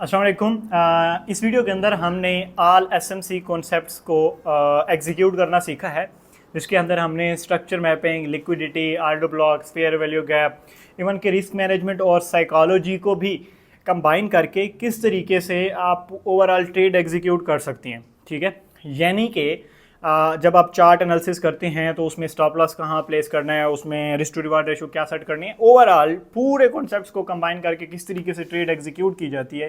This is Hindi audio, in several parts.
अस्सलाम वालेकुम। इस वीडियो के अंदर हमने ऑल एसएमसी कॉन्सेप्ट्स को एग्जीक्यूट करना सीखा है, जिसके अंदर हमने structure mapping, liquidity, order blocks, fair value gap, even के रिस्क मैनेजमेंट और साइकोलॉजी को भी कंबाइन करके किस तरीके से आप ओवरऑल ट्रेड एग्जीक्यूट कर सकती हैं। ठीक है, यानी कि जब आप चार्ट एनालिसिस करते हैं तो उसमें स्टॉप लॉस कहाँ प्लेस करना है, उसमें रिस्क टू रिवार्ड रेशो क्या सेट करनी है, ओवरऑल पूरे कॉन्सेप्ट्स को कंबाइन करके किस तरीके से ट्रेड एग्जीक्यूट की जाती है,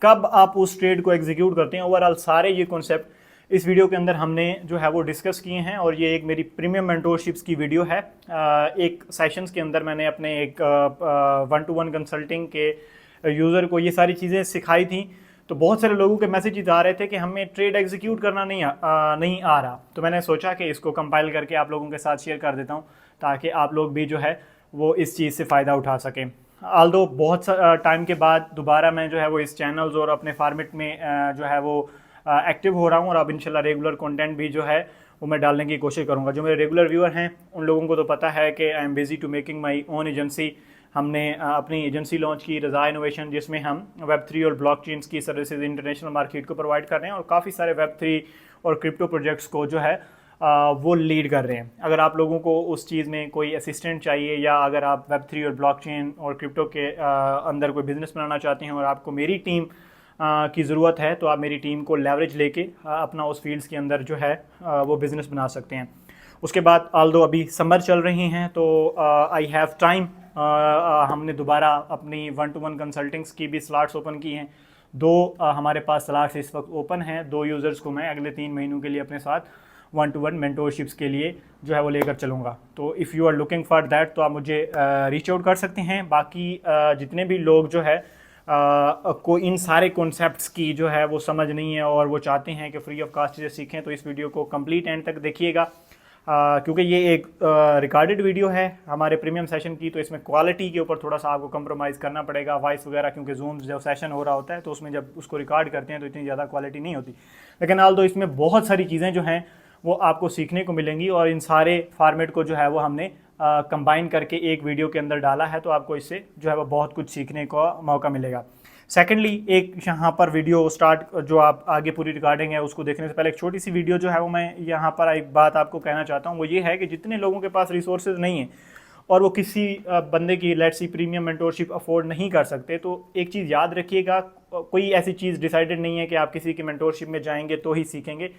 कब आप उस ट्रेड को एग्जीक्यूट करते हैं, ओवरऑल सारे ये कॉन्सेप्ट इस वीडियो के अंदर हमने जो है वो डिस्कस किए हैं। और ये एक मेरी प्रीमियम मेंटोरशिप्स की वीडियो है। एक सेशंस के अंदर मैंने अपने एक 1-to-1 कंसल्टिंग के यूज़र को ये सारी चीज़ें सिखाई थी। तो बहुत सारे लोगों के मैसेजेस आ रहे थे कि हमें ट्रेड एग्जीक्यूट करना नहीं आ रहा। तो मैंने सोचा कि इसको कंपाइल करके आप लोगों के साथ शेयर कर देता हूँ, ताकि आप लोग भी जो है वो इस चीज़ से फ़ायदा उठा सकें। आल्दो बहुत टाइम के बाद दोबारा मैं जो है वो इस चैनल्स और अपने फॉर्मेट में जो है वो एक्टिव हो रहा हूँ, और अब इंशाल्लाह रेगुलर कंटेंट भी जो है वो मैं डालने की कोशिश करूँगा। जो मेरे रेगुलर व्यूअर हैं उन लोगों को तो पता है कि I am busy to making my own agency. हमने अपनी एजेंसी लॉन्च की, रज़ा इनोवेशन, जिसमें हम वेब3 और ब्लॉकचेन्स की सर्विसेज इंटरनेशनल मार्केट को प्रोवाइड कर रहे हैं, और काफ़ी सारे वेब3 और क्रिप्टो प्रोजेक्ट्स को जो है वो लीड कर रहे हैं। अगर आप लोगों को उस चीज़ में कोई असिस्टेंट चाहिए, या अगर आप वेब3 और ब्लॉकचेन और क्रिप्टो के अंदर कोई बिजनेस बनाना चाहते हैं और आपको मेरी टीम की ज़रूरत है, तो आप मेरी टीम को लेवरेज लेके अपना उस फील्ड्स के अंदर जो है वो बिज़नेस बना सकते हैं। उसके बाद आल्दो अभी समर चल रही हैं, तो आई हैव टाइम। हमने दोबारा अपनी 1-to-1 कंसल्टिंग्स की भी स्लॉट्स ओपन की हैं। दो हमारे पास स्लॉट्स इस वक्त ओपन हैं। दो यूज़र्स को मैं अगले 3 महीनों के लिए अपने साथ 1-to-1 मेंटोरशिप्स के लिए जो है वो लेकर चलूँगा। तो if you are looking for that, तो आप मुझे रीच आउट कर सकते हैं। बाकी जितने भी लोग जो है को इन सारे कॉन्सेप्ट्स की जो है वो समझ नहीं है और वो चाहते हैं कि फ्री ऑफ कास्ट चीज़ें सीखें, तो इस वीडियो को कंप्लीट एंड तक देखिएगा। क्योंकि ये एक रिकॉर्डेड वीडियो है हमारे प्रीमियम सेशन की, तो इसमें क्वालिटी के ऊपर थोड़ा सा आपको कंप्रोमाइज़ करना पड़ेगा, वॉइस वगैरह, क्योंकि जूम जब सेशन हो रहा होता है तो उसमें जब उसको रिकॉर्ड करते हैं तो इतनी ज़्यादा क्वालिटी नहीं होती। लेकिन आल तो इसमें बहुत सारी चीज़ें जो हैं वो आपको सीखने को मिलेंगी, और इन सारे फॉर्मेट को जो है वो हमने कंबाइन करके एक वीडियो के अंदर डाला है, तो आपको इससे जो है वो बहुत कुछ सीखने का मौका मिलेगा। सेकेंडली, एक यहाँ पर वीडियो स्टार्ट, जो आप आगे पूरी रिकॉर्डिंग है उसको देखने से पहले एक छोटी सी वीडियो जो है वो मैं यहाँ पर एक बात आपको कहना चाहता हूँ। वो ये है कि जितने लोगों के पास रिसोर्सेज नहीं है और वो किसी बंदे की let's see premium mentorship afford नहीं कर सकते, तो एक चीज़ याद रखिएगा, कोई ऐसी चीज़ डिसाइडेड नहीं है कि आप किसी की मेंटोरशिप में जाएंगे तो ही सीखेंगे।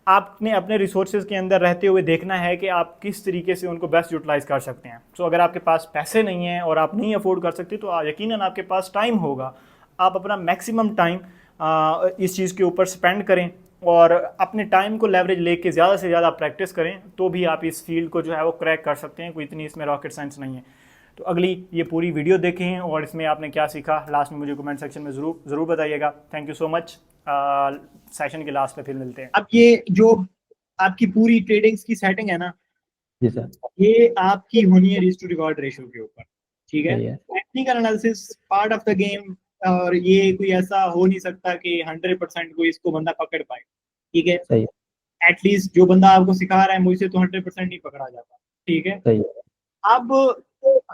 आपने अपने रिसोर्सेज के अंदर रहते हुए देखना है कि आप किस तरीके से उनको बेस्ट यूटिलाइज कर सकते हैं। सो अगर आपके पास पैसे नहीं हैं और आप नहीं अफोर्ड कर सकते, तो यकीनन आपके पास टाइम होगा। आप अपना मैक्सिमम टाइम इस चीज़ के ऊपर स्पेंड करें, और अपने टाइम को लेवरेज लेके ज़्यादा से ज़्यादा प्रैक्टिस करें, तो भी आप इस फील्ड को जो है वो क्रैक कर सकते हैं। कोई इतनी इसमें रॉकेट साइंस नहीं है। तो अगली ये पूरी वीडियो देखें, और इसमें आपने क्या सीखा लास्ट में मुझे कमेंट सेक्शन में ज़रूर बताइएगा। Thank you so much. Session के लास्ट पे फिर मिलते हैं। अब ये जो आपकी पूरी ट्रेडिंग्स की सेटिंग है ना, जी सर, ये आपकी होनी है रिस्क टू रिवॉर्ड रेशियो के ऊपर। ठीक है, सही है। Technical analysis part of the game, और ये कोई ऐसा हो नहीं सकता कि 100% को इसको बंदा पकड़ पाए। ठीक है, सही है। एटलीस्ट जो बंदा आपको सिखा रहा है मुझसे तो 100% नहीं पकड़ा जाता। ठीक है, सही है। अब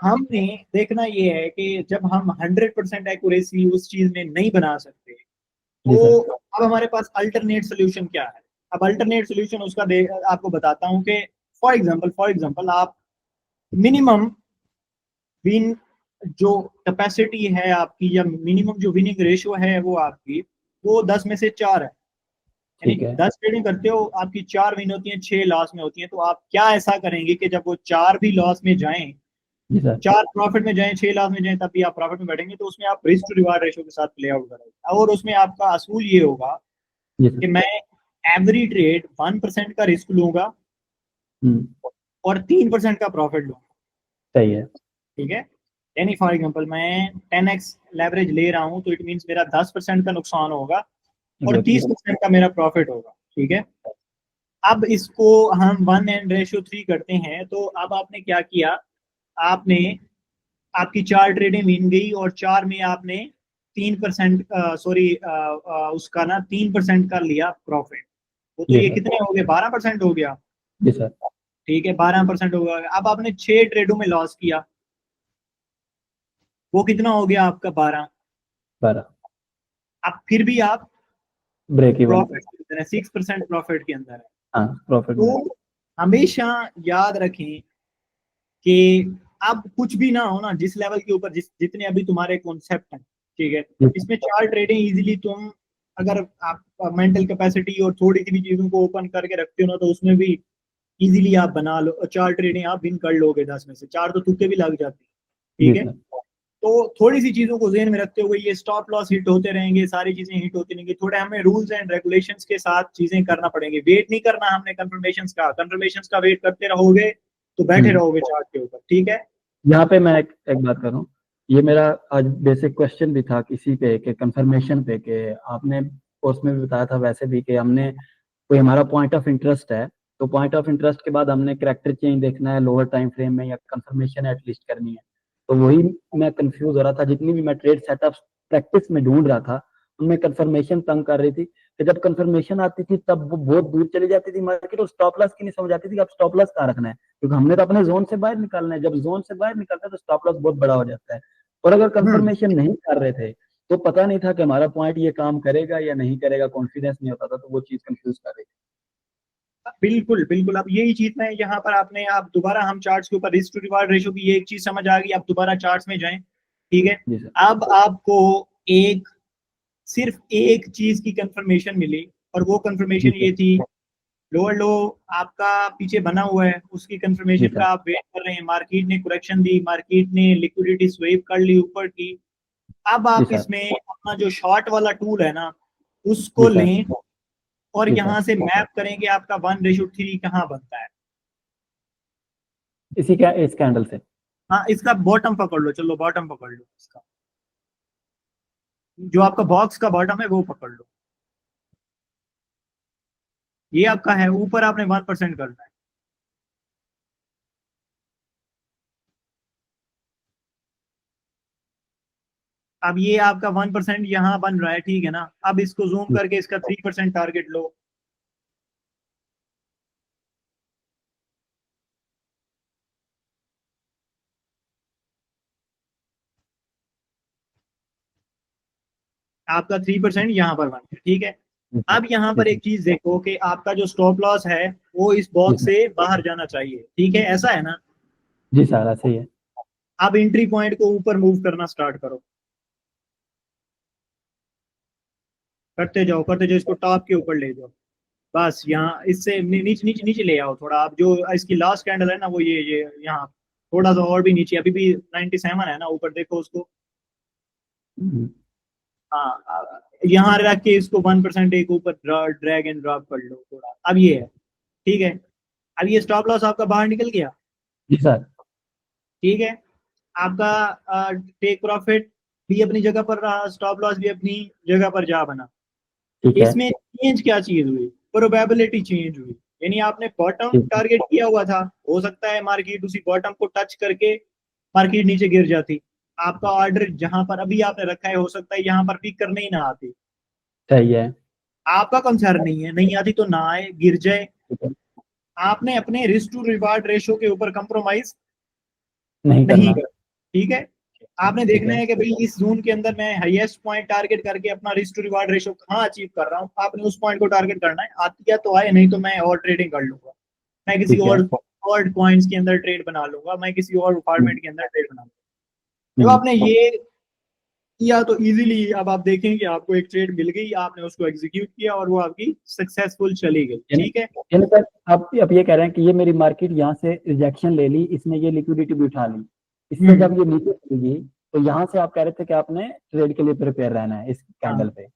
हमने देखना ये है कि जब हम 100% एक्यूरेसी उस चीज में नहीं बना सकते, जी तो सर। अब हमारे पास अल्टरनेट सोल्यूशन क्या है। अब अल्टरनेट सोल्यूशन उसका आपको बताता हूँ कि फॉर एग्जांपल आप मिनिमम विन जो कैपेसिटी है आपकी, या मिनिमम जो विनिंग रेशियो है वो आपकी, वो 10 में से 4 है। यानी ठीक है। 10 ट्रेडिंग करते हो, आपकी 4 विन होती हैं, 6 लॉस में होती हैं। तो आप क्या ऐसा करेंगे कि जब वो 4 भी लॉस में जाएं, जी सर। 4 प्रॉफिट में जाएं, 6 लॉस में जाएं, तब भी आप प्रॉफिट में बैठेंगे, तो उसमें आप रिस्क टू रिवार्ड रेशियो के साथ प्ले आउट करोगे। और उसमें आपका असूल ये होगा जी कि सर। मैं एवरी ट्रेड 1% का रिस्क लूंगा हम्म। और 3% का प्रॉफिट लूंगा। सही है। ठीक है, यानी फॉर एग्जांपल मैं 10x लेवरेज ले रहा हूं, तो इट मींस मेरा 10% का नुकसान होगा और एग्जैक्टली। 30% का मेरा प्रॉफिट होगा। ठीक है, अब इसको हम 1:3 करते हैं। तो अब आपने क्या किया, आपने आपकी 4 ट्रेडें विन गई, और 4 में आपने 3% सॉरी उसका ना 3% का लिया प्रॉफिट। तो जी ये सर। कितने हो गए, 12% हो गया। जी सर। ठीक है, 12% हो गया। अब आपने 6 ट्रेडों में लॉस किया, वो कितना हो गया आपका, 12। 12। अब फिर भी आप ब्रेक इवन। प्रॉफिट के अंदर है, 6% प्रॉफिट के अंदर है। हाँ, प्रॉफिट में। तो हमेशा याद रखें कि अब कुछ भी ना हो ना, जिस लेवल के ऊपर जितने अभी तुम्हारे कॉन्सेप्ट हैं, ठीक है, जी इसमें चार ट्रेडिंग इजीली तुम, अगर आप मेंटल कैपेसिटी और थोड़ी सी भी चीजों को ओपन करके रखते हो ना, तो उसमें भी इजीली आप बना लो, और चार ट्रेडिंग आप विन कर लोगे, 10 में से 4 तो तुक्के भी लग जाते हैं, जी ठीक है। सर। तो थोड़ी सी चीजों को ध्यान में रखते हुए ये स्टॉप लॉस हिट होते रहेंगे, सारी चीजें हिट होती रहेंगी, थोड़े हमें रूल्स एंड रेगुलेशंस के साथ चीजें करना पड़ेंगे। वेट नहीं करना हमने कंफर्मेशंस का वेट करते रहोगे तो बैठे हम्म। रहोगे चार्ट के ऊपर, ठीक है। यहाँ पे मैं एक बात करूँ। ये मेरा आज बेसिक क्वेश्चन भी था किसी पे के कंफर्मेशन पे, के आपने कोर्स में भी बताया था वैसे भी, कि हमने कोई हमारा पॉइंट ऑफ इंटरेस्ट है, तो पॉइंट ऑफ इंटरेस्ट के बाद हमने कैरेक्टर चेंज देखना है लोअर टाइम फ्रेम में, या कंफर्मेशन एटलीस्ट करनी है। तो वही मैं कंफ्यूज हो रहा था, जितनी भी मैं ट्रेड सेटअप प्रैक्टिस में ढूंढ रहा था उनमें कंफर्मेशन तंग कर रही थी, कि जब कंफर्मेशन आती थी तब वो बहुत दूर चली जाती थी मार्केट, और स्टॉप लॉस की नहीं समझ आती थी कि अब स्टॉप लॉस कहाँ रखना है, क्योंकि हमने तो अपने जोन से बाहर निकालना है। जब जोन से बाहर निकलता है तो स्टॉप लॉस बहुत बड़ा हो जाता है। और अगर हम्म। कंफर्मेशन नहीं कर रहे थे तो पता नहीं था कि हमारा पॉइंट ये काम करेगा या नहीं करेगा, कॉन्फिडेंस नहीं होता था, तो वो चीज कंफ्यूज कर रही बिल्कुल बिल्कुल, अब यही चीज है यहाँ पर। आपने आप दोबारा, हम चार्ट्स के ऊपर रिस्क टू रिवार्ड रेशो की ये एक चीज समझ आ गई, आप दोबारा चार्ट्स में जाएं, ठीक है। थी। जी सर। अब आपको एक, सिर्फ एक चीज की कंफर्मेशन मिली, और वो जी कंफर्मेशन सर। ये थी, लोअर लो आपका पीछे बना हुआ है, उसकी जी कंफर्मेशन का सर। आप वेट कर रहे हैं। मार्केट ने करेक्शन दी, मार्केट ने लिक्विडिटी स्वीप कर ली ऊपर की। अब जी आप सर। इसमें अपना जो शॉर्ट वाला टूल है ना, उसको जी सर। लें, और जी सर। यहाँ से मैप करेंगे आपका 1:3 कहाँ बनता है। इसी क्या इस कैंडल से। हाँ, इसका बॉटम पकड़ लो, चलो बॉटम पकड़ लो इसका, जो आपका बॉक्स का बॉटम है वो पकड़ लो। ये आपका है, ऊपर आपने 1% करना है। अब ये आपका 1% यहाँ बन रहा है, ठीक है ना। अब इसको जूम जी करके इसका 3% टारगेट लो। आपका 3% यहाँ पर बन गया, ठीक है। जी सर। अब यहाँ जी पर सर। एक चीज देखो कि आपका जो स्टॉप लॉस है वो इस जी बॉक्स सर। से बाहर जाना चाहिए, ठीक है, ऐसा है ना। जी सर, ऐसे ही है। अब एंट्री पॉइंट को ऊपर मूव करना स्टार्ट करो, करते जाओ, इसको टॉप के ऊपर ले जाओ। बस यहाँ इससे नीचे नीचे नीचे ले आओ थोड़ा। आप जो इसकी लास्ट कैंडल है ना, वो ये यहाँ थोड़ा सा और भी नीचे, अभी भी 97 है ना, ऊपर देखो उसको। हम्म। हाँ, यहाँ रख के इसको 1% एक ऊपर ड्रैग एंड ड्रॉप कर लो थोड़ा। अब ये है, ठीक है। अब ये स्टॉप लॉस आपका बाहर निकल गया, जी सर। ठीक है। आपका टेक प्रॉफिट भी अपनी जगह पर रहा, स्टॉप लॉस भी अपनी जगह पर जा बना। ठीक है। इसमें चेंज क्या चीज हुई, प्रोबेबिलिटी चेंज हुई। यानी आपने बॉटम ठीक है। टारगेट किया हुआ था, हो सकता है मार्केट उसी बॉटम को टच करके मार्केट नीचे गिर जाती। आपका ऑर्डर जहां पर अभी आपने रखा है, हो सकता है यहाँ पर पिक करने ही ना आती। सही है। आपका कंसर्न नहीं है, नहीं आती तो ना आए, गिर जाए। ठीक है। आपने अपने रिस्क टू रिवार्ड रेशो के ऊपर कंप्रोमाइज नहीं नहीं करना। कर, ठीक है। आपने ठीक देखना है। है कि भाई इस जोन के अंदर मैं हाईएस्ट पॉइंट टारगेट करके अपना रिस्क टू रिवार्ड रेशो कहाँ अचीव कर रहा हूँ, आपने उस पॉइंट को टारगेट करना है। आती है तो आए, नहीं तो मैं और ट्रेडिंग कर लूंगा, मैं किसी ठीक है। और कॉइन्स के अंदर ट्रेड बना लूंगा, मैं किसी और हम्म। फॉर्मेट के अंदर ट्रेड बना लूंगा। जब हम्म। आपने ये किया तो इजीली अब आप देखें कि आपको एक ट्रेड मिल गई, आपने उसको एग्जीक्यूट किया और वो आपकी सक्सेसफुल चली गई, यानी ठीक है। यानी सर, आप ये कह रहे हैं कि ये मेरी मार्केट यहाँ से रिजेक्शन ले ली, इसने ये लिक्विडिटी भी उठा ली, इससे हम्म। जब ये नीचे चली गई, तो यहाँ से आप कह रहे थे कि आपने ट्रेड के लिए प्रिपेयर रहना है इस हाँ, कैंडल पे।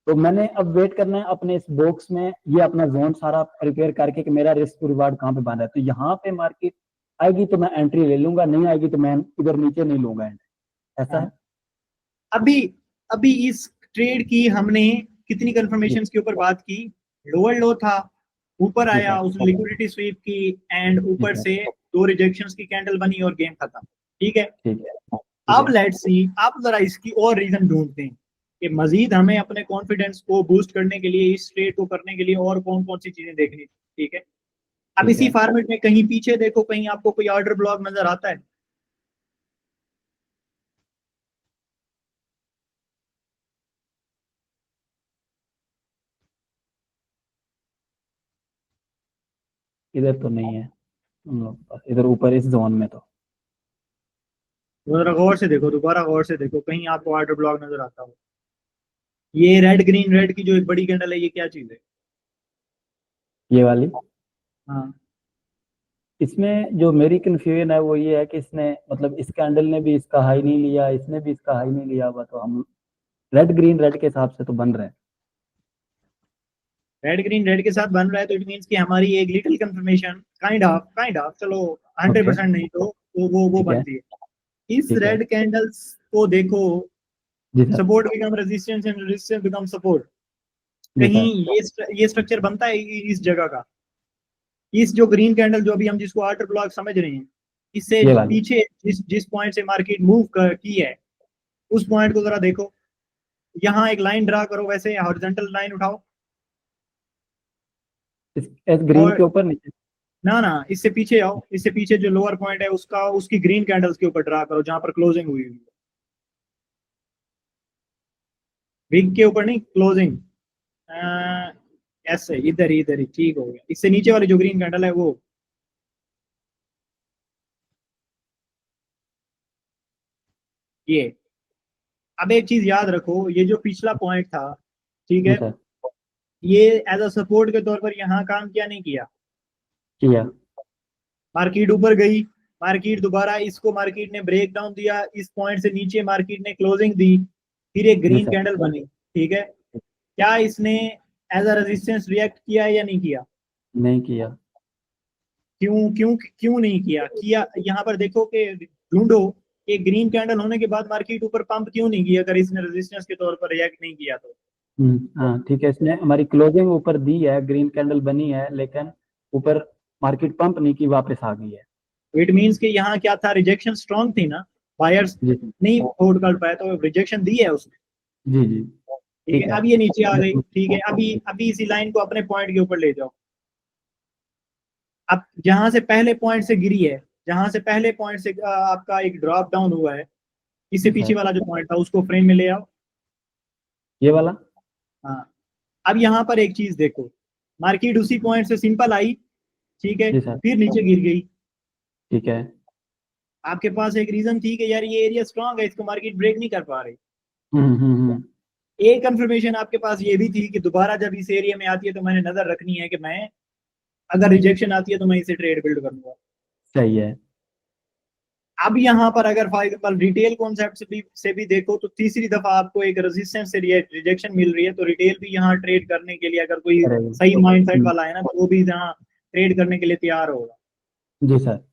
तो मैंने अब वेट करना है अपने इस बॉक्स में, ये अपना जोन सारा प्रिपेयर करके कि मेरा रिस्क रिवार्ड कहाँ पे बन रहा है, तो यहाँ पे मार्केट आएगी तो मैं एंट्री ले लूंगा, नहीं आएगी तो मैं इधर नीचे नहीं लूंगा एंट्री, ऐसा हाँ। है। अभी अभी इस ट्रेड की हमने कितनी जी। कंफर्मेशन के ऊपर बात की। लोअर लो था, ऊपर जी आया, सर। उसने लिक्विडिटी स्वीप की, एंड जी ऊपर सर। से दो रिजेक्शंस की कैंडल बनी और गेम खत्म, ठीक है। ठीक है। ठीक अब है। लेट्स सी, आप जरा इसकी और रीजन ढूंढते हैं कि मजीद हमें अपने कॉन्फिडेंस को बूस्ट करने के लिए, इस ट्रेड को करने के लिए और कौन कौन सी चीजें देखनी थी, ठीक है। अब ठीक इसी है। फॉर्मेट में कहीं पीछे देखो, कहीं आपको कोई ऑर्डर ब्लॉक नजर आता है। इधर तो नहीं है हम लोग के पास, इधर ऊपर इस जोन में तो। जरा गौर से देखो, दोबारा गौर से देखो, कहीं आपको ऑर्डर ब्लॉक नजर आता हो। ये रेड ग्रीन रेड की जो एक बड़ी कैंडल है, ये क्या चीज है? ये वाली, हाँ, इसमें जो मेरी कंफ्यूजन है वो ये है कि इसने मतलब इस कैंडल ने भी इसका हाई नहीं लिया, इसने भी इसका हाई नहीं लिया हुआ, तो हम रेड ग्रीन रेड के हिसाब से तो बन रहे हैं। रेड ग्रीन रेड के साथ बन रहा है, तो इट मीन्स कि हमारी एक लिटिल कंफर्मेशन, काइंड ऑफ चलो, 100% नहीं तो वो ठीक है, बनती है। इस ठीक है। रेड कैंडल्स को देखो, जी sir. Support become resistance and resistance become support. जी कहीं सर। ये स्ट्रक्चर बनता है इस जगह का। इस जो ग्रीन कैंडल जो अभी हम जिसको ऑर्डर ब्लॉक समझ रहे हैं, इससे ये वाली, पीछे जिस पॉइंट से मार्केट मूव की है, उस पॉइंट को जरा देखो। यहाँ एक लाइन ड्रा करो, वैसे हॉरिजॉन्टल लाइन उठाओ, इस ग्रीन और के ऊपर नीचे। ना इससे पीछे आओ, इससे पीछे जो लोअर पॉइंट है उसका, उसकी ग्रीन कैंडल्स के ऊपर ड्रा करो जहां पर क्लोजिंग हुई है। विग के ऊपर नहीं, क्लोजिंग। ऐसे इधर इधर ही ठीक हो गया। इससे नीचे वाली जो ग्रीन कैंडल है वो, ये। अब एक चीज याद रखो, ये जो पिछला पॉइंट था, ठीक जी है, सर। ये एज अ सपोर्ट के तौर पर यहाँ काम किया नहीं किया। किया। मार्केट ऊपर गई, मार्केट दोबारा इसको मार्केट ने ब्रेक डाउन दिया, इस पॉइंट से नीचे मार्केट ने क्लोजिंग दी, फिर एक जी ग्रीन सर। कैंडल बनी, ठीक है। क्या इसने एज अ रेजिस्टेंस रिएक्ट किया या नहीं किया? नहीं किया। क्यों क्यों क्यों नहीं किया? किया, यहाँ पर देखो कि ढूंढो कि ग्रीन कैंडल होने के बाद मार्केट ऊपर पंप क्यों नहीं किया, अगर इसने रेजिस्टेंस के तौर पर रिएक्ट नहीं किया तो। हाँ ठीक है, इसने हमारी क्लोजिंग ऊपर दी है, ग्रीन कैंडल बनी है, लेकिन ऊपर मार्केट पंप नहीं की, वापस आ गई है। इट मीन्स कि यहाँ क्या था, रिजेक्शन स्ट्रांग थी ना, बायर्स जी सर। नहीं होल्ड कर पाए तो रिजेक्शन दी है उसने, जी जी। ठीक ठीक है। है। अब ये नीचे आ गई, ठीक है। अभी अभी इसी लाइन को अपने पॉइंट के ऊपर ले जाओ। अब जहां से पहले पॉइंट से गिरी है, जहां से पहले पॉइंट से आपका एक ड्रॉप डाउन हुआ है, इससे जी पीछे सर। वाला जो पॉइंट था उसको फ्रेम में ले आओ। ये वाला। हाँ, अब यहाँ पर एक चीज देखो, मार्केट उसी पॉइंट से सिंपल आई, ठीक है, जी सर। फिर नीचे गिर गई। ठीक है। आपके पास एक रीजन थी कि यार ये एरिया स्ट्रांग है, इसको मार्केट ब्रेक नहीं कर पा रही। हम्म। एक कंफर्मेशन आपके पास ये भी थी कि दोबारा जब इस एरिया में आती है तो मैंने नजर रखनी है कि मैं, अगर रिजेक्शन आती है तो मैं इसे ट्रेड बिल्ड करूंगा। सही है। अब यहाँ पर अगर फॉर एग्जाम्पल रिटेल कॉन्सेप्ट से भी देखो, तो तीसरी दफा आपको एक रेजिस्टेंस से रिजेक्शन मिल रही है, तो रिटेल भी यहाँ ट्रेड करने के लिए, अगर कोई करेगा। सही माइंडसेट वाला है ना, तो वो भी यहाँ ट्रेड करने के लिए तैयार होगा। जी सर।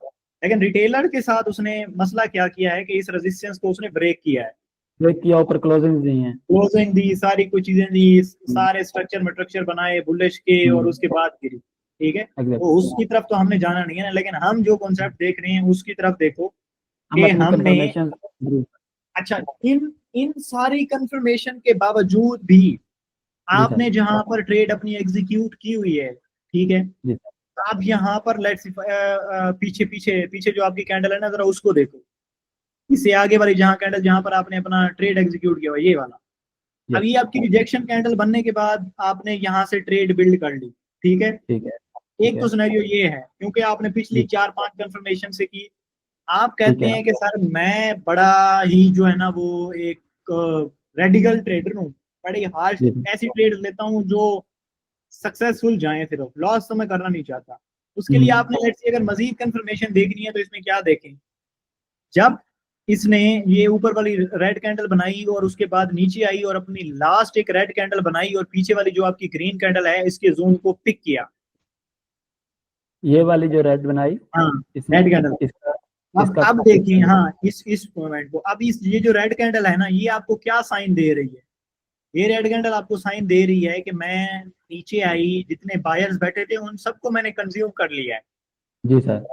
लेकिन रिटेलर के साथ उसने मसला क्या किया है कि इस रेजिस्टेंस को उसने ब्रेक किया है, ब्रेक किया, ऊपर क्लोजिंग दी है। क्लोजिंग दी, सारी कुछ चीजें दी, सारे स्ट्रक्चर मट्रक्चर बनाए बुलिश के, और उसके बाद गिरी, ठीक है। तो एग्जैक्टली। उसकी तरफ तो हमने जाना नहीं है ना, लेकिन हम जो कॉन्सेप्ट देख रहे हैं उसकी तरफ देखो हम कि अपनी हमने, कंफर्मेशन। अच्छा, इन इन सारी कंफर्मेशन के बावजूद भी जी सर। आपने जहां पर ट्रेड अपनी एग्जीक्यूट की हुई है, ठीक है, जी सर। तो आप यहाँ पर लेट्स पीछे पीछे पीछे जो आपकी कैंडल है ना, जरा उसको देखो। इससे आगे वाली जहां कैंडल जहां पर आपने अपना ट्रेड एग्जीक्यूट किया हुआ है, ये वाला। अब यस। ये आपकी रिजेक्शन कैंडल बनने के बाद आपने यहाँ से ट्रेड बिल्ड कर ली, ठीक है। ठीक है। ठीक एक है। तो सिनेरियो ये है, क्योंकि आपने पिछली जी। 4-5 कंफर्मेशन से की, आप ठीक कहते है। हैं कि सर मैं बड़ा ही जो है ना वो एक रेडिकल ट्रेडर हूँ, बड़ी हार्श जी। ऐसी ट्रेड लेता हूँ जो सक्सेसफुल जाए, सिर्फ लॉस तो मैं करना नहीं चाहता। उसके लिए हम्म। आपने लेट्स से अगर मजीद कंफर्मेशन देखनी है तो इसमें क्या देखें, जब इसने ये ऊपर वाली रेड कैंडल बनाई और उसके बाद नीचे आई और अपनी लास्ट एक रेड कैंडल बनाई और पीछे वाली जो आपकी ग्रीन कैंडल है इसके जोन को पिक किया। ये वाली जो रेड बनाई, हाँ, इसने रेड कैंडल। इसका अब इसका देखिए, हाँ, इस मोमेंट को, अब इस ये जो रेड कैंडल है ना, ये आपको क्या साइन दे रही है? ये रेड कैंडल आपको साइन दे रही है कि मैं नीचे आई, जितने बायर्स बैठे थे उन सबको मैंने कंज्यूम कर लिया है। जी सर।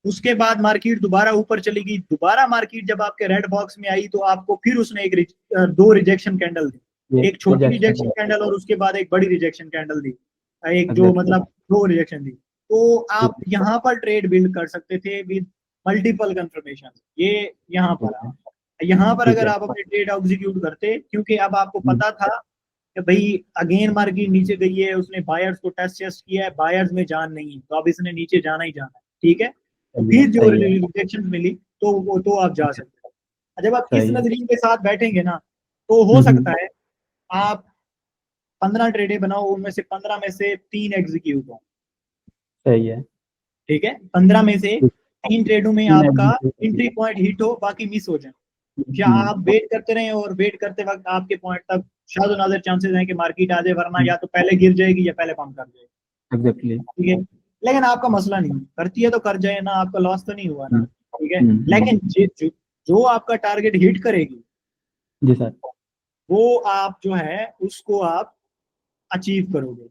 उसके बाद मार्केट दोबारा ऊपर चली गई, दोबारा मार्केट जब आपके रेड बॉक्स में आई तो आपको फिर उसने दो रिजेक्शन कैंडल दी, ये एक छोटी रिजेक्शन रिजेक्शन कैंडल और उसके बाद एक बड़ी रिजेक्शन कैंडल दी, एक जो एग्जैक्टली। मतलब दो रिजेक्शन दी। तो आप यहाँ पर ट्रेड बिल्ड कर सकते थे विद मल्टीपल कंफर्मेशन। ये यहाँ पर, यहाँ पर ठीक अगर है। आप अपने ट्रेड एग्जीक्यूट करते, क्योंकि अब आपको पता था कि भाई अगेन मार्केट नीचे गई है, उसने बायर्स को टेस्ट किया है, बायर्स में जान नहीं है, तो अब इसने नीचे जाना ही जाना है, ठीक है। सही है, फिर जो सही है, रिजेक्शन मिली तो वो तो आप जा सकते हो। जब आप इस सही है। नजरिए के साथ बैठेंगे ना, तो हो सकता है आप 15 ट्रेडें बनाओ, उनमें से 15 में से 3 एग्जीक्यूट हो, सही है। ठीक है। 15 में से 3 ट्रेडों में तीन आपका एग्जीक्यूटिव। एंट्री पॉइंट हिट हो, बाकी मिस हो जाए। क्या हम्म, आप वेट करते रहें और वेट करते वक्त आपके पॉइंट तक शायद नादर चांसेस हैं कि मार्केट आ जाए, वरना या तो पहले गिर जाएगी या पहले पंप कर जाएगी, एग्जैक्टली। ठीक है। लेकिन आपका मसला नहीं है, करती है तो कर जाए ना, आपका लॉस तो नहीं हुआ ना, ठीक है। हम्म। लेकिन जो आपका टारगेट हिट करेगी, जी सर। वो आप जो है उसको आप अचीव करोगे।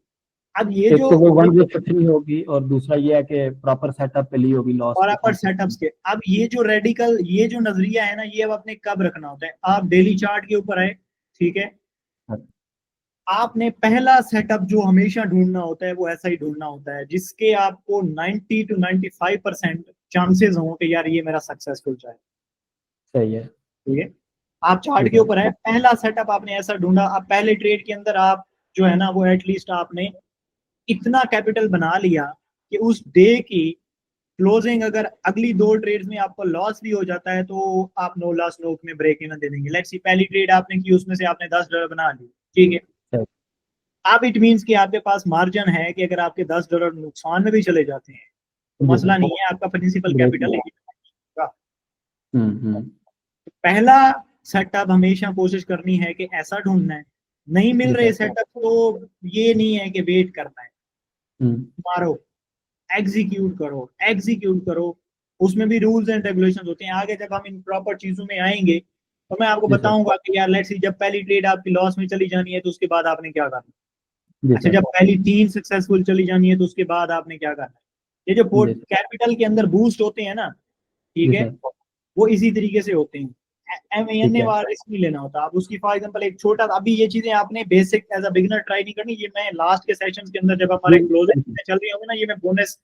अब ये एक जो तो वो वन वे फिफ्टी होगी और दूसरा ये है कि प्रॉपर सेटअप पे ली होगी लॉस और की अपर सेटअप्स कंसिस्टेंट। के, अब ये जो रेडिकल, ये जो नजरिया है ना, ये अब अपने कब रखना होता है, आप डेली चार्ट के ऊपर आए, ठीक है। आपने पहला सेटअप जो हमेशा ढूंढना होता है वो ऐसा ही ढूंढना होता है जिसके आपको 90 to 95% चांसेस हो कि यार ये मेरा सक्सेसफुल जाए, सही है। ठीक है। आप चार्ट जी के सर। ऊपर है, पहला सेटअप आपने ऐसा ढूंढा, आप पहले ट्रेड के अंदर आप जो है ना वो एटलीस्ट आपने इतना कैपिटल बना लिया कि उस डे की क्लोजिंग अगर अगली 2 ट्रेड्स में आपको लॉस भी हो जाता है तो आप नो लॉस नो में ब्रेक इवन दे देंगे। लेट्स सी पहली ट्रेड आपने की, उसमें से आपने $10 बना ली, ठीक है। सही। अब इट मीन्स कि आपके पास मार्जिन है कि अगर आपके $10 नुकसान में भी चले जाते हैं तो जी मसला सर। नहीं है, आपका प्रिंसिपल ब्रेक कैपिटल में। है। हम्म। पहला सेटअप हमेशा कोशिश करनी है कि ऐसा ढूंढना है, नहीं मिल जी रहे सर। सेटअप तो ये नहीं है कि वेट करना है, हम्म। मारो, एग्जीक्यूट करो, एग्जीक्यूट करो। उसमें भी रूल्स एंड रेगुलेशंस होते हैं, आगे जब हम इन प्रॉपर चीजों में आएंगे तो मैं आपको जी सर। बताऊंगा कि यार लेट्स सी जब पहली ट्रेड आपकी लॉस में चली जानी है तो उसके बाद आपने क्या करना है। जी अच्छा, सर। जब पहली 3 सक्सेसफुल चली जानी है तो उसके बाद आपने क्या करना है। ये जो जी सर। कैपिटल के अंदर बूस्ट होते हैं ना, ठीक जी है, सर। वो इसी तरीके से होते हैं। ठीक एम है। वाला रिस्क नहीं लेना होता। आप उसकी फॉर एग्जांपल एक छोटा, अभी ये चीजें आपने basic as a beginner try नहीं करनी, ये मैं लास्ट के सेशंस के अंदर जब हमारे क्लोजिंग जी चल रही होंगे ना, ये मैं बोनस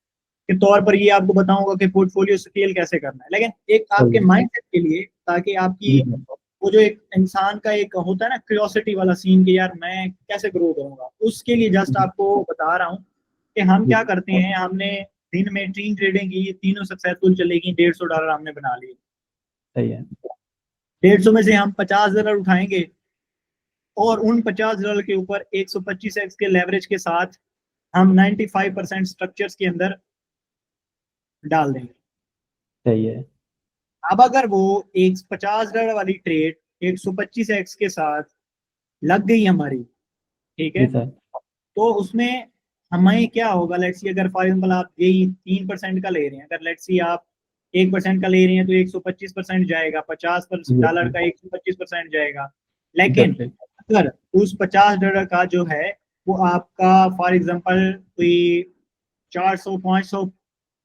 के तौर पर ये आपको बताऊंगा कि पोर्टफोलियो स्केल कैसे करना है। लेकिन एक सही आपके है। माइंडसेट के लिए, ताकि आपकी जी सर। वो जो एक इंसान का एक होता है ना क्यूरियोसिटी वाला सीन कि यार मैं कैसे ग्रो करूंगा, उसके लिए जस्ट आपको बता रहा हूँ कि हम जी क्या सर। करते हैं। हमने दिन में 3 ट्रेडिंग की, ये तीनों सक्सेसफुल चलेगी, $150 हमने बना लिए। सही है। 150 में से हम $50 उठाएंगे और उन $50 के ऊपर 125x के लेवरेज के साथ हम 95% स्ट्रक्चर्स के अंदर डाल देंगे। सही है। अब अगर वो एक $50 वाली ट्रेड 125x के साथ लग गई हमारी, ठीक जी है, सर। तो उसमें हमें क्या होगा, लेट्स सी अगर फॉर एग्जाम्पल आप यही 3% का ले रहे हैं, अगर लेट्स सी आप 1% का ले रहे हैं तो 125% जाएगा, $50 का 125% जाएगा। लेकिन एग्जैक्टली। अगर उस $50 का जो है वो आपका फॉर एग्जाम्पल कोई 400-500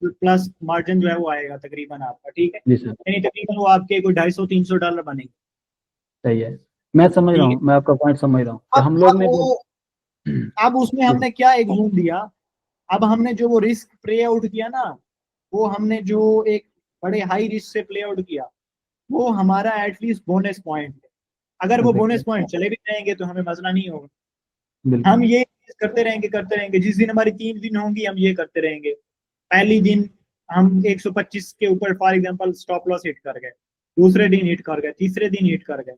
प्लस मार्जिन जो है वो आएगा तकरीबन आपका, ठीक है। जी सर। यानी तकरीबन वो आपके कोई $250-300 बनेंगे, सही है। मैं समझ रहा ठीक है। हूँ, मैं आपका पॉइंट समझ रहा हूँ कि अब हम लोग अब ने जब वो अब उसमें जी सर। हमने क्या एग्जूम दिया, अब हमने जो वो रिस्क प्ले आउट किया ना, वो हमने जो एक बड़े हाई रिस्क से प्ले आउट किया, वो हमारा एटलीस्ट बोनस पॉइंट है। अगर वो बोनस एग्जैक्टली। पॉइंट चले भी जाएंगे तो हमें मसला नहीं होगा। हम बिल्कुल। ये करते रहेंगे, जिस दिन हमारी 3 दिन होंगी हम ये करते रहेंगे। पहली दिन हम 125 के ऊपर for example stop loss hit कर गए, दूसरे दिन हिट कर गए, तीसरे दिन हिट कर गए,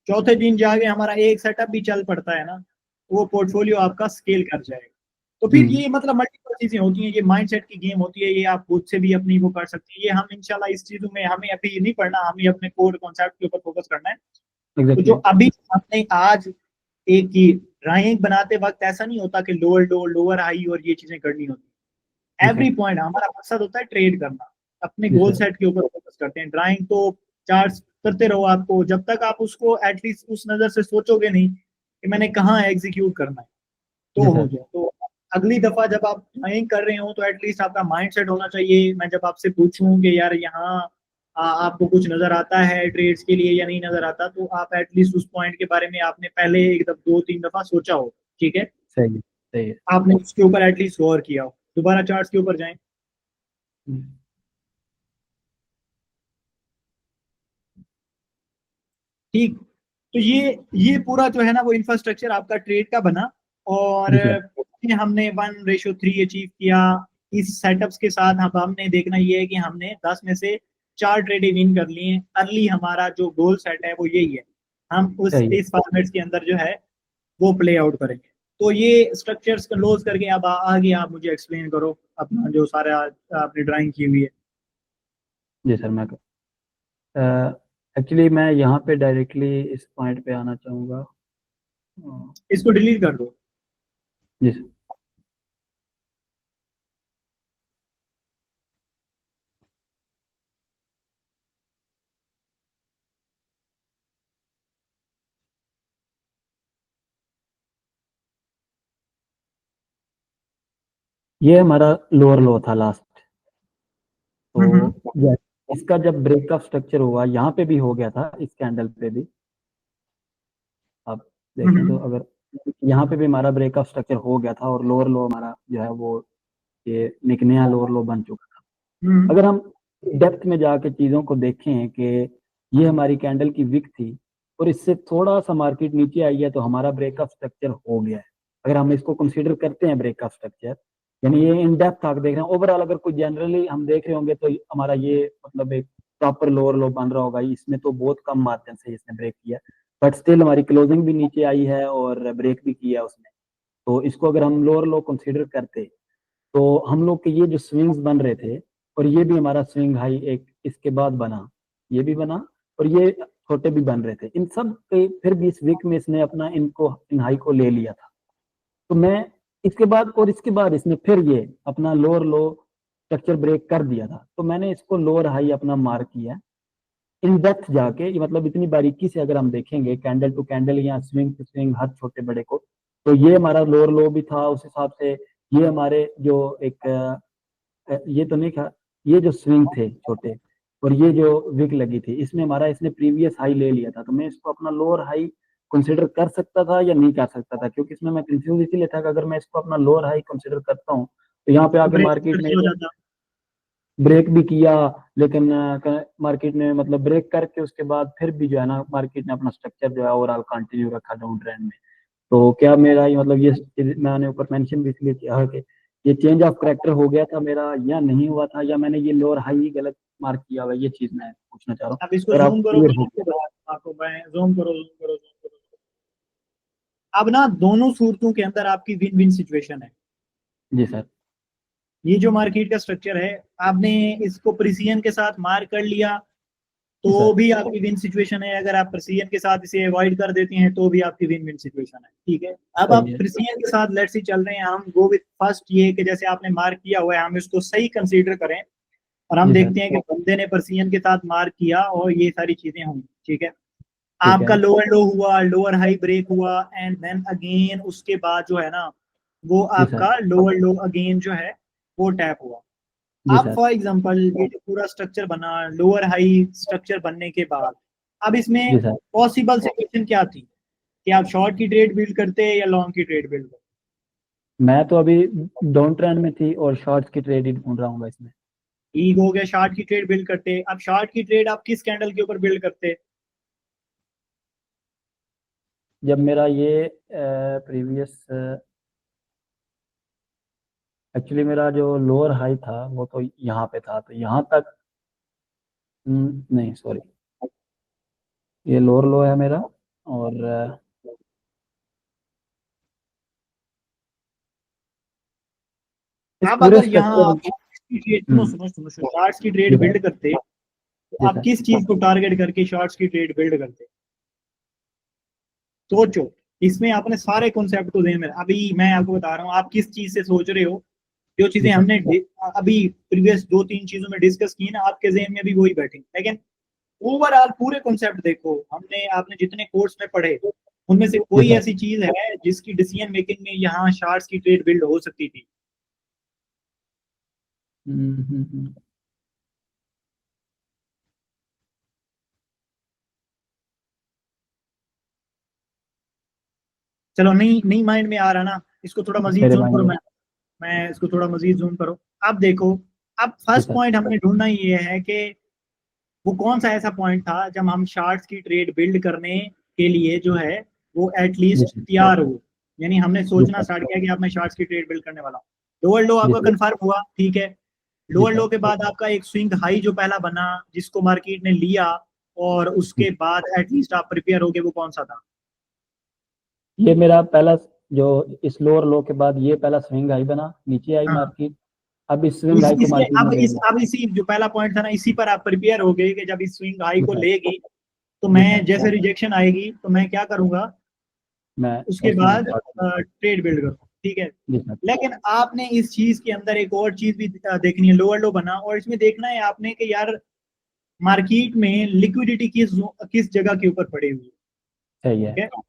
चौथे दिन जाके हमारा एक सेटअप भी चल पड़ता है ना, वो पोर्टफोलियो आपका स्केल कर जाएगा। तो फिर हम्म। ये मतलब मल्टीपल चीजें होती हैं, ये माइंडसेट की गेम होती है, ये आप खुद से भी अपनी वो कर सकते हैं। ये हम इंशाल्लाह इस चीजों में हमें अभी ये नहीं पढ़ना, हमें अपने कोर कॉन्सेप्ट के ऊपर फोकस करना है। तो जो एग्जैक्टली। अभी हमने आज एक की रैंक बनाते वक्त ऐसा नहीं होता कि लोअर लो लोअर हाई और ये चीजें करनी होती। जी एवरी सर। पॉइंट हमारा मकसद होता है ट्रेड करना, अपने जी गोल सर। सेट के ऊपर फोकस करते हैं। ड्राइंग तो चार्ट करते रहो, आपको जब तक आप उसको एटलीस्ट उस नजर से सोचोगे नहीं कि मैंने कहाँ एग्जीक्यूट करना है, जी तो हो सर। गया। तो अगली दफा जब आप ड्राइंग कर रहे हो तो एटलीस्ट आपका माइंड सेट होना चाहिए। मैं जब आपसे पूछूं कि यार यहाँ आपको कुछ नजर आता है ट्रेड्स के लिए या नहीं नजर आता, तो आप एटलीस्ट उस पॉइंट के बारे में आपने पहले एक दफा 2-3 दफा सोचा हो, ठीक है। सही है। सही है। आपने उसके ऊपर एटलीस्ट गौर किया हो। दोबारा चार्ट्स के ऊपर जाएं, हम्म। ठीक। तो ये पूरा जो है ना वो इंफ्रास्ट्रक्चर आपका ट्रेड का बना, और जी सर। इसमें हमने 1:3 अचीव किया। इस सेटअप्स के साथ अब हमने देखना ये है कि हमने 10 में से 4 ट्रेडें विन कर लिए हैं। अर्ली हमारा जो गोल सेट है वो यही है, हम उस सही है। इस फॉर्मेट्स के अंदर जो है वो प्ले आउट करेंगे। तो ये स्ट्रक्चर्स क्लोज करके अब आगे आप मुझे एक्सप्लेन करो अपना जो सारा आपने ड्राइंग की हुई है। जी सर, मैं एक्चुअली मैं यहाँ पे डायरेक्टली इस पॉइंट पे आना चाहूँगा। इसको डिलीट कर दो। जी सर। ये हमारा लोअर लो था लास्ट। हम्म। तो इसका जब ब्रेक का स्ट्रक्चर हुआ, यहाँ पे भी हो गया था, इस कैंडल पे भी आप देखें तो, अगर यहाँ पे भी हमारा ब्रेक ऑफ स्ट्रक्चर हो गया था और लोअर लो हमारा जो है वो ये एक नया लोअर लो बन चुका था। अगर हम डेप्थ में जाके चीजों को देखें कि ये हमारी कैंडल की विक थी और इससे थोड़ा सा मार्केट नीचे आई है तो हमारा ब्रेक ऑफ स्ट्रक्चर हो गया है। अगर हम इसको कंसीडर करते हैं ब्रेक ऑफ स्ट्रक्चर, यानी ये इन डेप्थ आके देख रहे हैं, ओवरऑल अगर कोई जनरली हम देख रहे होंगे तो हमारा ये मतलब एक प्रॉपर लोअर लो बन रहा होगा। इसमें तो बहुत कम मार्जिन से इसने ब्रेक किया, बट स्टिल हमारी क्लोजिंग भी नीचे आई है और ब्रेक भी किया उसने। तो इसको अगर हम लोअर लो कंसीडर करते तो हम लोग के ये जो स्विंग्स बन रहे थे, और ये भी हमारा स्विंग हाई एक इसके बाद बना, ये भी बना और ये छोटे भी बन रहे थे, इन सब के फिर भी इस वीक में इसने अपना इन हाई को ले लिया था। तो मैं इसके बाद और इसके बाद इसने फिर ये अपना लोअर लो स्ट्रक्चर ब्रेक कर दिया था, तो मैंने इसको लोअर हाई अपना मार्क किया इन डेप्थ जाके। ये मतलब इतनी बारीकी से अगर हम देखेंगे कैंडल टू कैंडल या स्विंग टू स्विंग हर छोटे बड़े को, तो ये हमारा लोअर लो भी था उस हिसाब से। ये हमारे जो एक ये तो नहीं था, ये जो स्विंग थे छोटे और ये जो विक लगी थी, इसमें हमारा इसने प्रीवियस हाई ले लिया था। तो मैं इसको अपना लोअर हाई कंसिडर कर सकता था या नहीं कर सकता था, क्योंकि इसमें मैं कंफ्यूज इसीलिए था कि अगर मैं इसको अपना लोअर हाई कंसिडर करता हूँ तो यहाँ पे आके ब्रेक मार्केट ने हो जाता। ब्रेक भी किया, लेकिन मार्केट ने मतलब ब्रेक करके उसके बाद फिर भी जो है ना मार्केट ने अपना स्ट्रक्चर जो है ओवरऑल कंटिन्यू रखा डाउन ट्रेंड में। तो क्या मेरा ये मतलब ये मैंने ऊपर मेंशन भी इसलिए किया है कि ये चेंज ऑफ करेक्टर हो गया था मेरा या नहीं हुआ था, या मैंने ये लोअर हाई ही गलत मार्क किया हुआ, ये चीज मैं पूछना चाह रहा हूँ। अब इसको अगर आप जूम करो, क्लियर हो। आपको मैं जूम करो, जूम करो, जूम करो। अब ना दोनों सूरतों के अंदर आपकी विन विन सिचुएशन है। जी सर। ये जो मार्केट का स्ट्रक्चर है, आपने इसको प्रिसिजन के साथ मार्क कर लिया जी तो सर। भी आपकी विन सिचुएशन है। अगर आप प्रिसिजन के साथ इसे अवॉइड कर देते हैं तो भी आपकी विन विन सिचुएशन है। ठीक है, अब आप सही है। प्रिसिजन के साथ लेट्स सी चल रहे हैं, हम गो विद फर्स्ट ये कि जैसे आपने मार्क किया हुआ है हम इसको सही कंसीडर करें, और हम जी सर। देखते हैं कि बंदे ने प्रिसिजन के साथ मार्क किया और ये सारी चीजें होंगी। ठीक है, ठीक आपका है। लोअर लो हुआ, लोअर हाई ब्रेक हुआ, एंड देन अगेन उसके बाद जो है ना वो जी सर। आपका लोअर लो अगेन जो है वो टैप हुआ। जी अब सर। फॉर एग्जांपल ये जो पूरा स्ट्रक्चर बना, लोअर हाई स्ट्रक्चर बनने के बाद अब इसमें जी सर। पॉसिबल सिचुएशन क्या थी कि आप शॉर्ट की ट्रेड बिल्ड करते या लॉन्ग की ट्रेड बिल्ड करते? मैं तो अभी डाउन ट्रेंड में थी और शॉर्ट्स की ट्रेड ही ढूंढ रहा हूँ इसमें। ठीक हो गया, शॉर्ट की ट्रेड बिल्ड करते। अब शॉर्ट की ट्रेड आप किस कैंडल के ऊपर बिल्ड करते? जब मेरा ये प्रीवियस एक्चुअली मेरा जो लोअर हाई था वो तो यहाँ पे था, तो यहाँ तक नहीं सॉरी, ये लोअर लो है मेरा। और इस अब पूरे अगर यहाँ स्ट्रक्चर। आप की ट्रेड, सुनो हम्म। सुनो सुनो सुनो, शॉर्ट्स की ट्रेड जी सर। बिल्ड करते तो जी आप सर। किस चीज को टारगेट करके शॉर्ट्स की ट्रेड बिल्ड करते? सोचो, इसमें आपने सारे कॉन्सेप्ट को ध्यान में, अभी मैं आपको बता रहा हूँ आप किस चीज से सोच रहे हो। जो जी चीजें सर। हमने अभी प्रीवियस 2-3 चीजों में डिस्कस की ना, आपके जहन में भी वही बैठी, लेकिन ओवरऑल पूरे कॉन्सेप्ट देखो। हमने आपने जितने कोर्स में पढ़े उनमें से जी कोई सर। ऐसी चीज है जिसकी डिसीजन मेकिंग में यहाँ शार्ट्स की ट्रेड बिल्ड हो सकती थी? हम्म। चलो, नहीं नहीं माइंड में आ रहा ना, इसको थोड़ा मजीद मेरे जूम माइंड करो। में। मैं इसको थोड़ा मजीद जूम करो। अब देखो, अब जी फर्स्ट सर। पॉइंट हमने ढूंढना ये है कि वो कौन सा ऐसा पॉइंट था जब हम शार्ट्स की ट्रेड बिल्ड करने के लिए जो है वो एटलीस्ट जी तैयार हो, यानी हमने सोचना सर स्टार्ट किया कि अब मैं शॉर्ट्स की ट्रेड बिल्ड करने वाला हूँ। लोअर लो जी आपका सर कंफर्म हुआ, ठीक है। जी लोअर लो सर के बाद आपका एक स्विंग हाई जो पहला बना जिसको मार्केट ने लिया, और उसके बाद एटलीस्ट आप प्रिपेयर हो गए, वो कौन सा था? ये मेरा पहला जो इस लोअर लो के बाद ये पहला स्विंग हाई बना, नीचे आई हाँ, मार्केट। अब इस स्विंग हाई को इसमें मार्केट ने ले लिया। अब इसी जो पहला पॉइंट था ना, इसी पर आप प्रिपेयर हो गए कि जब इस स्विंग हाई जी को सर लेगी तो जी मैं सर जैसे रिजेक्शन आएगी तो मैं क्या करूंगा, मैं उसके उसी में बाद स्टार्ट। ट्रेड बिल्ड करूँ, ठीक है। जी सर लेकिन आपने इस चीज के अंदर एक और चीज भी देखनी है, लोअर लो बना, और इसमें देखना है आपने कि यार मार्केट में लिक्विडिटी किस जगह के ऊपर पड़ी हुई सही है, है। ठीक है।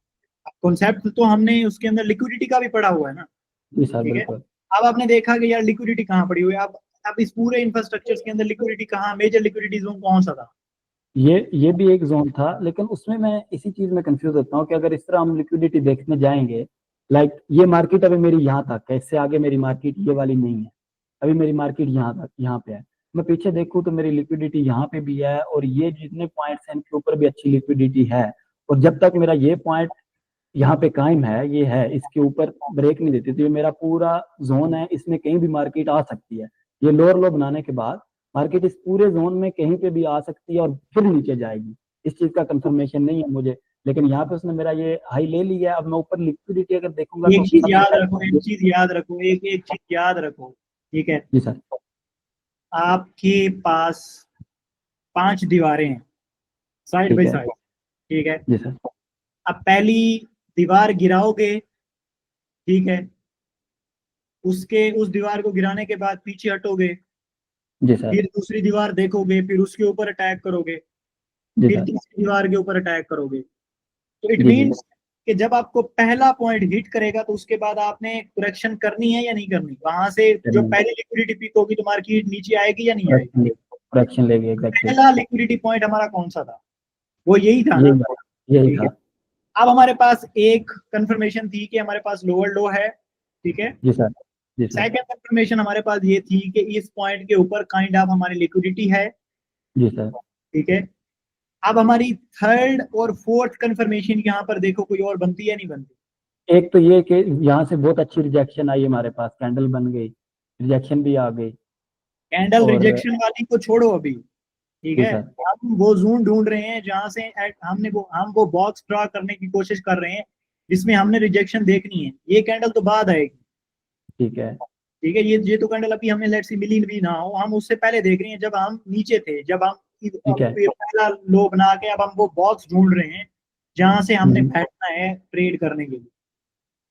कॉन्सेप्ट तो हमने उसके अंदर लिक्विडिटी का भी पड़ा हुआ है ना, जी सर ठीक है। बिल्कुल। अब आपने देखा कि यार लिक्विडिटी कहाँ पड़ी हुई है, अब इस पूरे इंफ्रास्ट्रक्चर के अंदर लिक्विडिटी कहाँ, मेजर लिक्विडिटी जोन कौन सा था? ये भी एक जोन था, लेकिन उसमें मैं इसी चीज में कंफ्यूज होता हूँ कि अगर इस तरह हम लिक्विडिटी देखने जाएंगे, लाइक ये मार्केट अभी मेरी यहाँ तक है, इससे आगे मेरी मार्केट ये वाली नहीं है। अभी मेरी मार्केट यहाँ तक, यहाँ पे है। मैं पीछे देखूँ तो मेरी लिक्विडिटी यहाँ पे भी है, और ये जितने पॉइंट्स हैं इनके ऊपर भी अच्छी लिक्विडिटी है। और जब तक मेरा ये पॉइंट यहाँ पे कायम है, ये है, इसके ऊपर ब्रेक नहीं देती, तो ये मेरा पूरा जोन है, इसमें कहीं भी मार्केट आ सकती है। ये लोअर लो बनाने के बाद मार्केट इस पूरे जोन में कहीं पे भी आ सकती है और फिर नीचे जाएगी। इस चीज का कंफर्मेशन नहीं है मुझे, लेकिन यहाँ पे उसने मेरा ये हाई ले लिया है। अब मैं ऊपर लिक्विडिटी अगर देखूंगा तो एक चीज सबसे याद रखो, पहले। एक चीज याद रखो, एक एक चीज याद रखो, ठीक है। जी सर आपके पास 5 दीवारें हैं साइड ठीक बाय है। साइड, ठीक है। जी सर अब पहली दीवार गिराओगे, ठीक है, उसके उस दीवार को गिराने के बाद पीछे हटोगे, जी सर फिर दूसरी दीवार देखोगे, फिर उसके ऊपर अटैक करोगे, जी फिर सर तीसरी दीवार के ऊपर अटैक करोगे। तो इट जी जी मीन्स कि जब आपको पहला पॉइंट हिट करेगा तो उसके बाद आपने करेक्शन करनी है या नहीं करनी, वहां से जो पहली लिक्विडिटी पिक होगी तो मार्केट नीचे आएगी या नहीं आएगी? करेक्शन लेगी एग्जैक्टली। पहला लिक्विडिटी पॉइंट हमारा कौन सा था? वो यही था ना, यही ठीक है। था। अब हमारे पास एक कंफर्मेशन थी कि हमारे पास लोअर लो है, ठीक है। जी सर जी सर सेकंड कंफर्मेशन हमारे पास ये थी कि इस पॉइंट के ऊपर काइंड ऑफ हमारी लिक्विडिटी है, जी सर। ठीक है। अब हमारी थर्ड और फोर्थ कंफर्मेशन यहाँ पर देखो, कोई और बनती है नहीं बनती? एक तो ये कि यहाँ से बहुत अच्छी रिजेक्शन आई, हमारे पास कैंडल बन गई, रिजेक्शन भी आ गई। कैंडल और रिजेक्शन वाली को छोड़ो अभी, ठीक जी है। सर हम वो जोन ढूंढ रहे हैं जहां से हम वो बॉक्स ड्रा करने की कोशिश कर रहे हैं जिसमें हमने रिजेक्शन देखनी है। ये कैंडल तो बाद आएगी, ठीक है ठीक है। ये तो कैंडल अभी हमें लेट्स सी मिली भी ना हो, हम उससे पहले देख रहे हैं जब हम नीचे थे, जब हम ठीक है। ये पहला लो बना के अब हम वो बॉक्स ढूंढ रहे हैं जहां से हमने हम्म, बैठना है ट्रेड करने के लिए,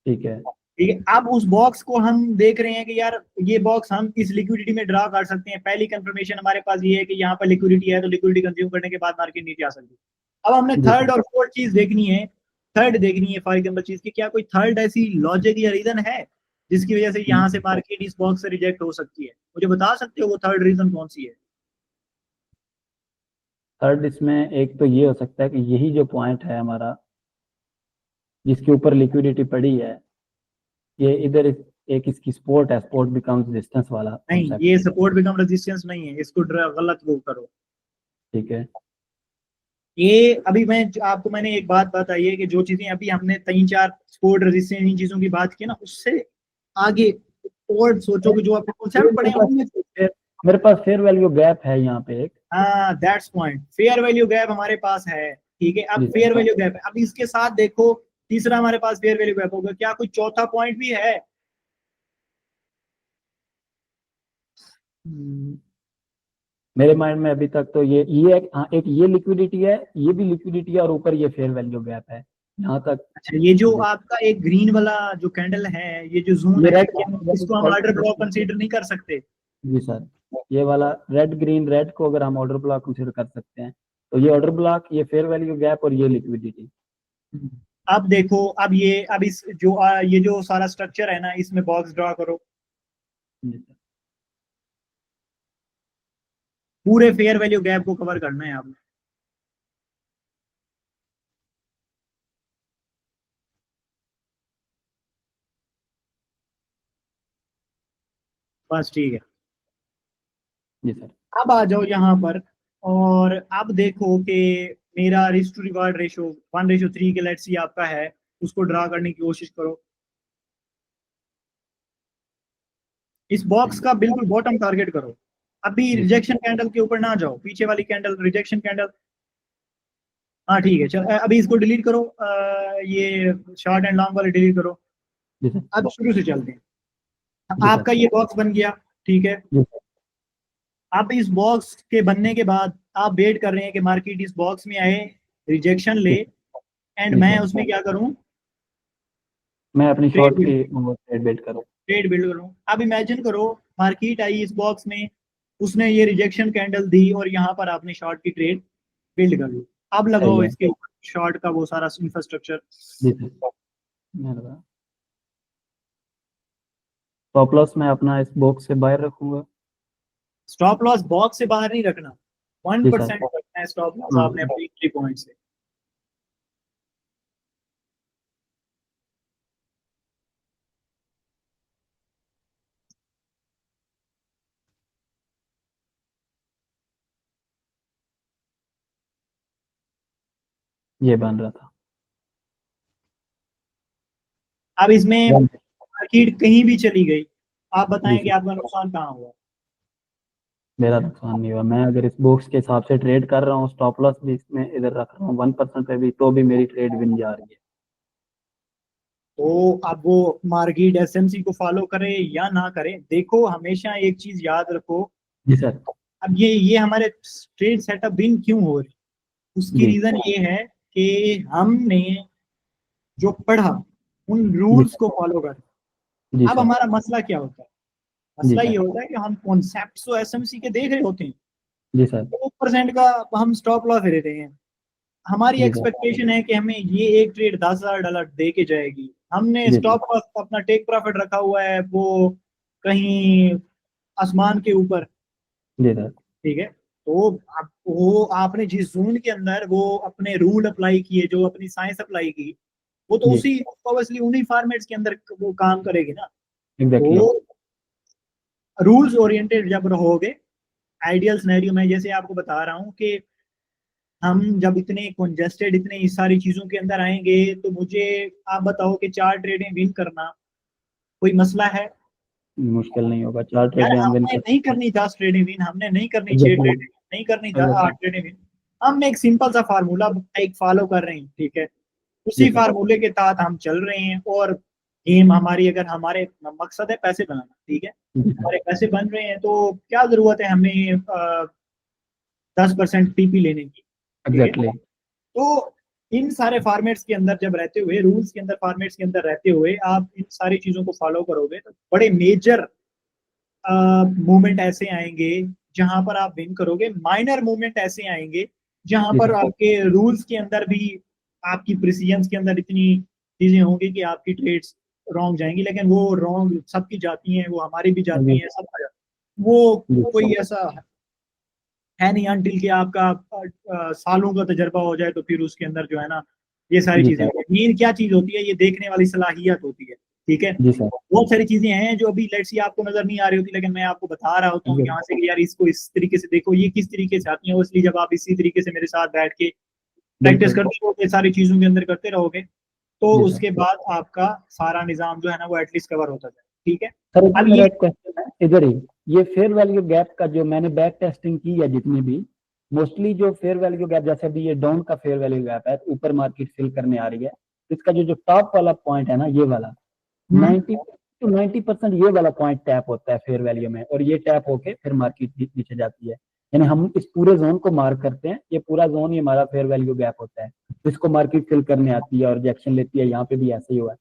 ठीक है ठीक है। अब उस बॉक्स को हम देख रहे हैं कि यार ये बॉक्स हम इस लिक्विडिटी में ड्रा कर सकते हैं। पहली कंफर्मेशन हमारे पास ये है कि यहाँ पर लिक्विडिटी है, तो लिक्विडिटी कंज्यूम करने के बाद मार्केट नीचे आ सकती है। अब हमने जी थर्ड सर। और फोर्थ चीज देखनी है। थर्ड देखनी है फॉर एग्जाम्पल चीज की, क्या कोई थर्ड ऐसी लॉजिक या रीजन है जिसकी वजह से यहाँ से मार्केट इस बॉक्स से रिजेक्ट हो सकती है? मुझे बता सकते हो वो थर्ड रीजन कौन सी है? थर्ड इसमें एक तो ये हो सकता है कि यही जो पॉइंट है हमारा, जिसके ऊपर लिक्विडिटी पड़ी है, ये इधर एक इसकी सपोर्ट है, सपोर्ट बिकम्स डिस्टेंस वाला नहीं, कॉन्सेप्ट। ये सपोर्ट बिकम रेजिस्टेंस नहीं है, इसको गलत वो करो। ठीक है ये अभी मैंने एक बात बताई है कि जो चीजें अभी हमने 3 4 सपोर्ट रेजिस्टेंस इन चीजों की बात की ना, उससे आगे और सोचो कि जो आपने कॉन्सेप्ट पढ़े मेरे हैं पास उनमें। मेरे पास फेयर वैल्यू गैप है यहाँ पे एक। हाँ, that's point, fair value gap हमारे पास है, ठीक है। अब जी फेयर सर। वैल्यू गैप है, अब इसके साथ देखो तीसरा हमारे पास फेयर वैल्यू गैप होगा, क्या कोई चौथा पॉइंट भी है? हम्म, मेरे माइंड में अभी तक तो ये हाँ, एक ये लिक्विडिटी है, ये भी लिक्विडिटी है, और ऊपर ये फेयर वैल्यू गैप है यहाँ तक। अच्छा, ये जो मुझे आपका एक ग्रीन वाला जो कैंडल है, ये जो जोन ये है, रेड, क्या इसको हम ऑर्डर ब्लॉक कंसीडर नहीं कर सकते? जी सर, ये वाला रेड ग्रीन रेड को अगर हम ऑर्डर ब्लॉक कंसिडर कर सकते हैं, तो ये ऑर्डर ब्लॉक, ये फेयर वैल्यू गैप, और ये लिक्विडिटी। अब देखो, अब इस जो ये जो सारा स्ट्रक्चर है ना, इसमें बॉक्स ड्रा करो, जी सर पूरे फेयर वैल्यू गैप को कवर करना है आपने। बस ठीक है। जी सर अब आ जाओ यहाँ पर, और अब देखो कि मेरा रिस्क टू रिवार्ड रेशो 1:3 के लेट्स सी आपका है, उसको ड्रा करने की कोशिश करो। इस बॉक्स का बिल्कुल बॉटम टारगेट करो। अभी रिजेक्शन कैंडल के ऊपर ना जाओ, पीछे वाली कैंडल रिजेक्शन कैंडल। हाँ ठीक है, चल अभी इसको डिलीट करो, ये शॉर्ट एंड लॉन्ग वाले डिलीट करो। जी सर। अब शुरू से चलते हैं। जी सर। आपका ये बॉक्स बन गया, ठीक है। जी सर। अब इस बॉक्स के बनने के बाद आप वेट कर रहे हैं कि मार्केट इस बॉक्स में आए, रिजेक्शन ले, एंड जी मैं सर। उसमें क्या करूं, मैं अपनी ट्रेड शॉर्ट की ट्रेड बेट करूँ। ट्रेड बिल्ड करूं। अब इमेजिन करो मार्केट आई इस बॉक्स में, उसने ये रिजेक्शन कैंडल दी और यहाँ पर आपने शॉर्ट की ट्रेड बिल्ड कर ली। अब सही लगाओ है। इसके शॉर्ट का वो सारा इंफ्रास्ट्रक्चर। जी सर। मैं लगा स्टॉप लॉस मैं अपना इस बॉक्स से बाहर रखूंगा। स्टॉप लॉस बॉक्स से बाहर नहीं रखना, जी 1% सर। रखना है स्टॉप लॉस हाँ। आपने अपनी एंट्री पॉइंट से। ये बन रहा था। अब इसमें मार्केट कहीं भी चली गई, आप जी बताएं कि सर। आपका नुकसान कहाँ हुआ। मेरा नुकसान नहीं हुआ। मैं अगर इस बॉक्स के हिसाब से ट्रेड कर रहा हूँ, स्टॉप लॉस भी इसमें इधर रख रहा हूँ 1% पे भी, तो भी मेरी ट्रेड विन जा रही है। तो अब वो मार्केट एसएमसी को फॉलो करे या ना करे, देखो हमेशा एक चीज याद रखो। जी सर। अब ये हमारे ट्रेड सेटअप बिन क्यों हो रही, उसकी जी। रीजन ये है कि हमने जो पढ़ा उन जी रूल्स सर। को फॉलो कर। जी अब सर। हमारा मसला क्या होता है, जी मसला ये सर। होता है कि हम कॉन्सेप्ट तो एसएमसी के देख रहे होते हैं, जी सर। 2% का हम स्टॉप लॉस दे रहे हैं। हमारी जी सर। एक्सपेक्टेशन है कि हमें ये एक ट्रेड $10,000 दे के जाएगी, हमने जी सर। स्टॉप लॉस अपना टेक प्रॉफिट रखा हुआ है वो कहीं आसमान के ऊपर, जी सर। ठीक है। तो वो आपने जिस जोन के अंदर वो अपने रूल अप्लाई किए, जो अपनी साइंस अप्लाई की, वो तो जी। उसी ऑब्वियसली उन्हीं फॉर्मेट्स के अंदर वो काम करेगी ना। एग्जैक्टली। तो रूल्स ओरिएंटेड जब रहोगे, आइडियल सिनेरियो में जैसे आपको बता रहा हूँ कि हम जब इतने कंजेस्टेड इतने इस सारी चीजों के अंदर आएंगे, तो मुझे आप बताओ कि 4 ट्रेडें विन करना कोई मसला है। मुश्किल नहीं होगा, 4 ट्रेड यार में हम विन हमने कर नहीं सकते हैं। करनी 10 ट्रेडें विन, हमने नहीं करनी 6 ट्रेडें एग्जैक्टली। विन, नहीं करनी एग्जैक्टली। 8 ट्रेडें विन। हम एक सिंपल सा फार्मूला एक फॉलो कर रहे हैं, ठीक है। जी उसी सर। फार्मूले के तहत हम चल रहे हैं, और गेम हमारी, अगर हमारे मकसद है पैसे बनाना, ठीक है, जी सर। हमारे पैसे बन रहे हैं, तो क्या जरूरत है हमें 10% टीपी लेने की, ठीक है। एग्जैक्टली। तो इन सारे फॉर्मेट्स के अंदर जब रहते हुए, रूल्स के अंदर, फॉर्मेट्स के अंदर रहते हुए आप इन सारी चीजों को फॉलो करोगे, तो बड़े मेजर मूवमेंट ऐसे आएंगे जहां पर आप विन करोगे, माइनर मूवमेंट ऐसे आएंगे जहां जी पर सर। आपके रूल्स के अंदर भी, आपकी प्रिसीजंस के अंदर इतनी चीजें होंगी कि आपकी ट्रेड्स रॉन्ग जाएंगी, लेकिन वो रॉन्ग सबकी जाती हैं, वो हमारी भी जाती जी हैं, सबका वो जी। कोई ऐसा है नहीं, अनटिल कि आपका सालों का तजर्बा हो जाए तो फिर उसके अंदर जो है ना ये सारी जी चीजें सर। मेन क्या चीज होती है, ये देखने वाली सलाहियत होती है, ठीक है। जी सर। बहुत सारी चीजें हैं जो अभी लेट्स सी आपको नजर नहीं आ रही होती, लेकिन मैं आपको बता रहा होता हूँ यहाँ से कि यार इसको इस तरीके से देखो, ये किस तरीके से आती है, इसलिए जब आप इसी तरीके से मेरे साथ बैठ के प्रैक्टिस बिल्कुल। करते रहोगे, सारी चीजों के अंदर करते रहोगे, तो जी सर। उसके बाद आपका सारा निजाम जो है ना वो एटलीस्ट कवर होता जाए, ठीक है। सर इधर अब मेरा ये एक क्वेश्चन है, इधर ही ये फेयर वैल्यू गैप का जो मैंने बैक टेस्टिंग की है जितनी भी, मोस्टली जो फेयर वैल्यू गैप, जैसे अभी ये डाउन का फेयर वैल्यू गैप है, ऊपर मार्केट फिल करने आ रही है, इसका जो जो टॉप वाला पॉइंट है ना, ये वाला हम्म, 90 to 90% ये वाला पॉइंट टैप होता है फेयर वैल्यू में, और ये टैप होके फिर मार्केट नीचे जाती है। यानी हम इस पूरे जोन को मार्क करते हैं, ये पूरा जोन ये हमारा फेयर वैल्यू गैप होता है, इसको मार्केट फिल करने आती है और रिजेक्शन लेती है। यहाँ पे भी ऐसे ही हुआ है,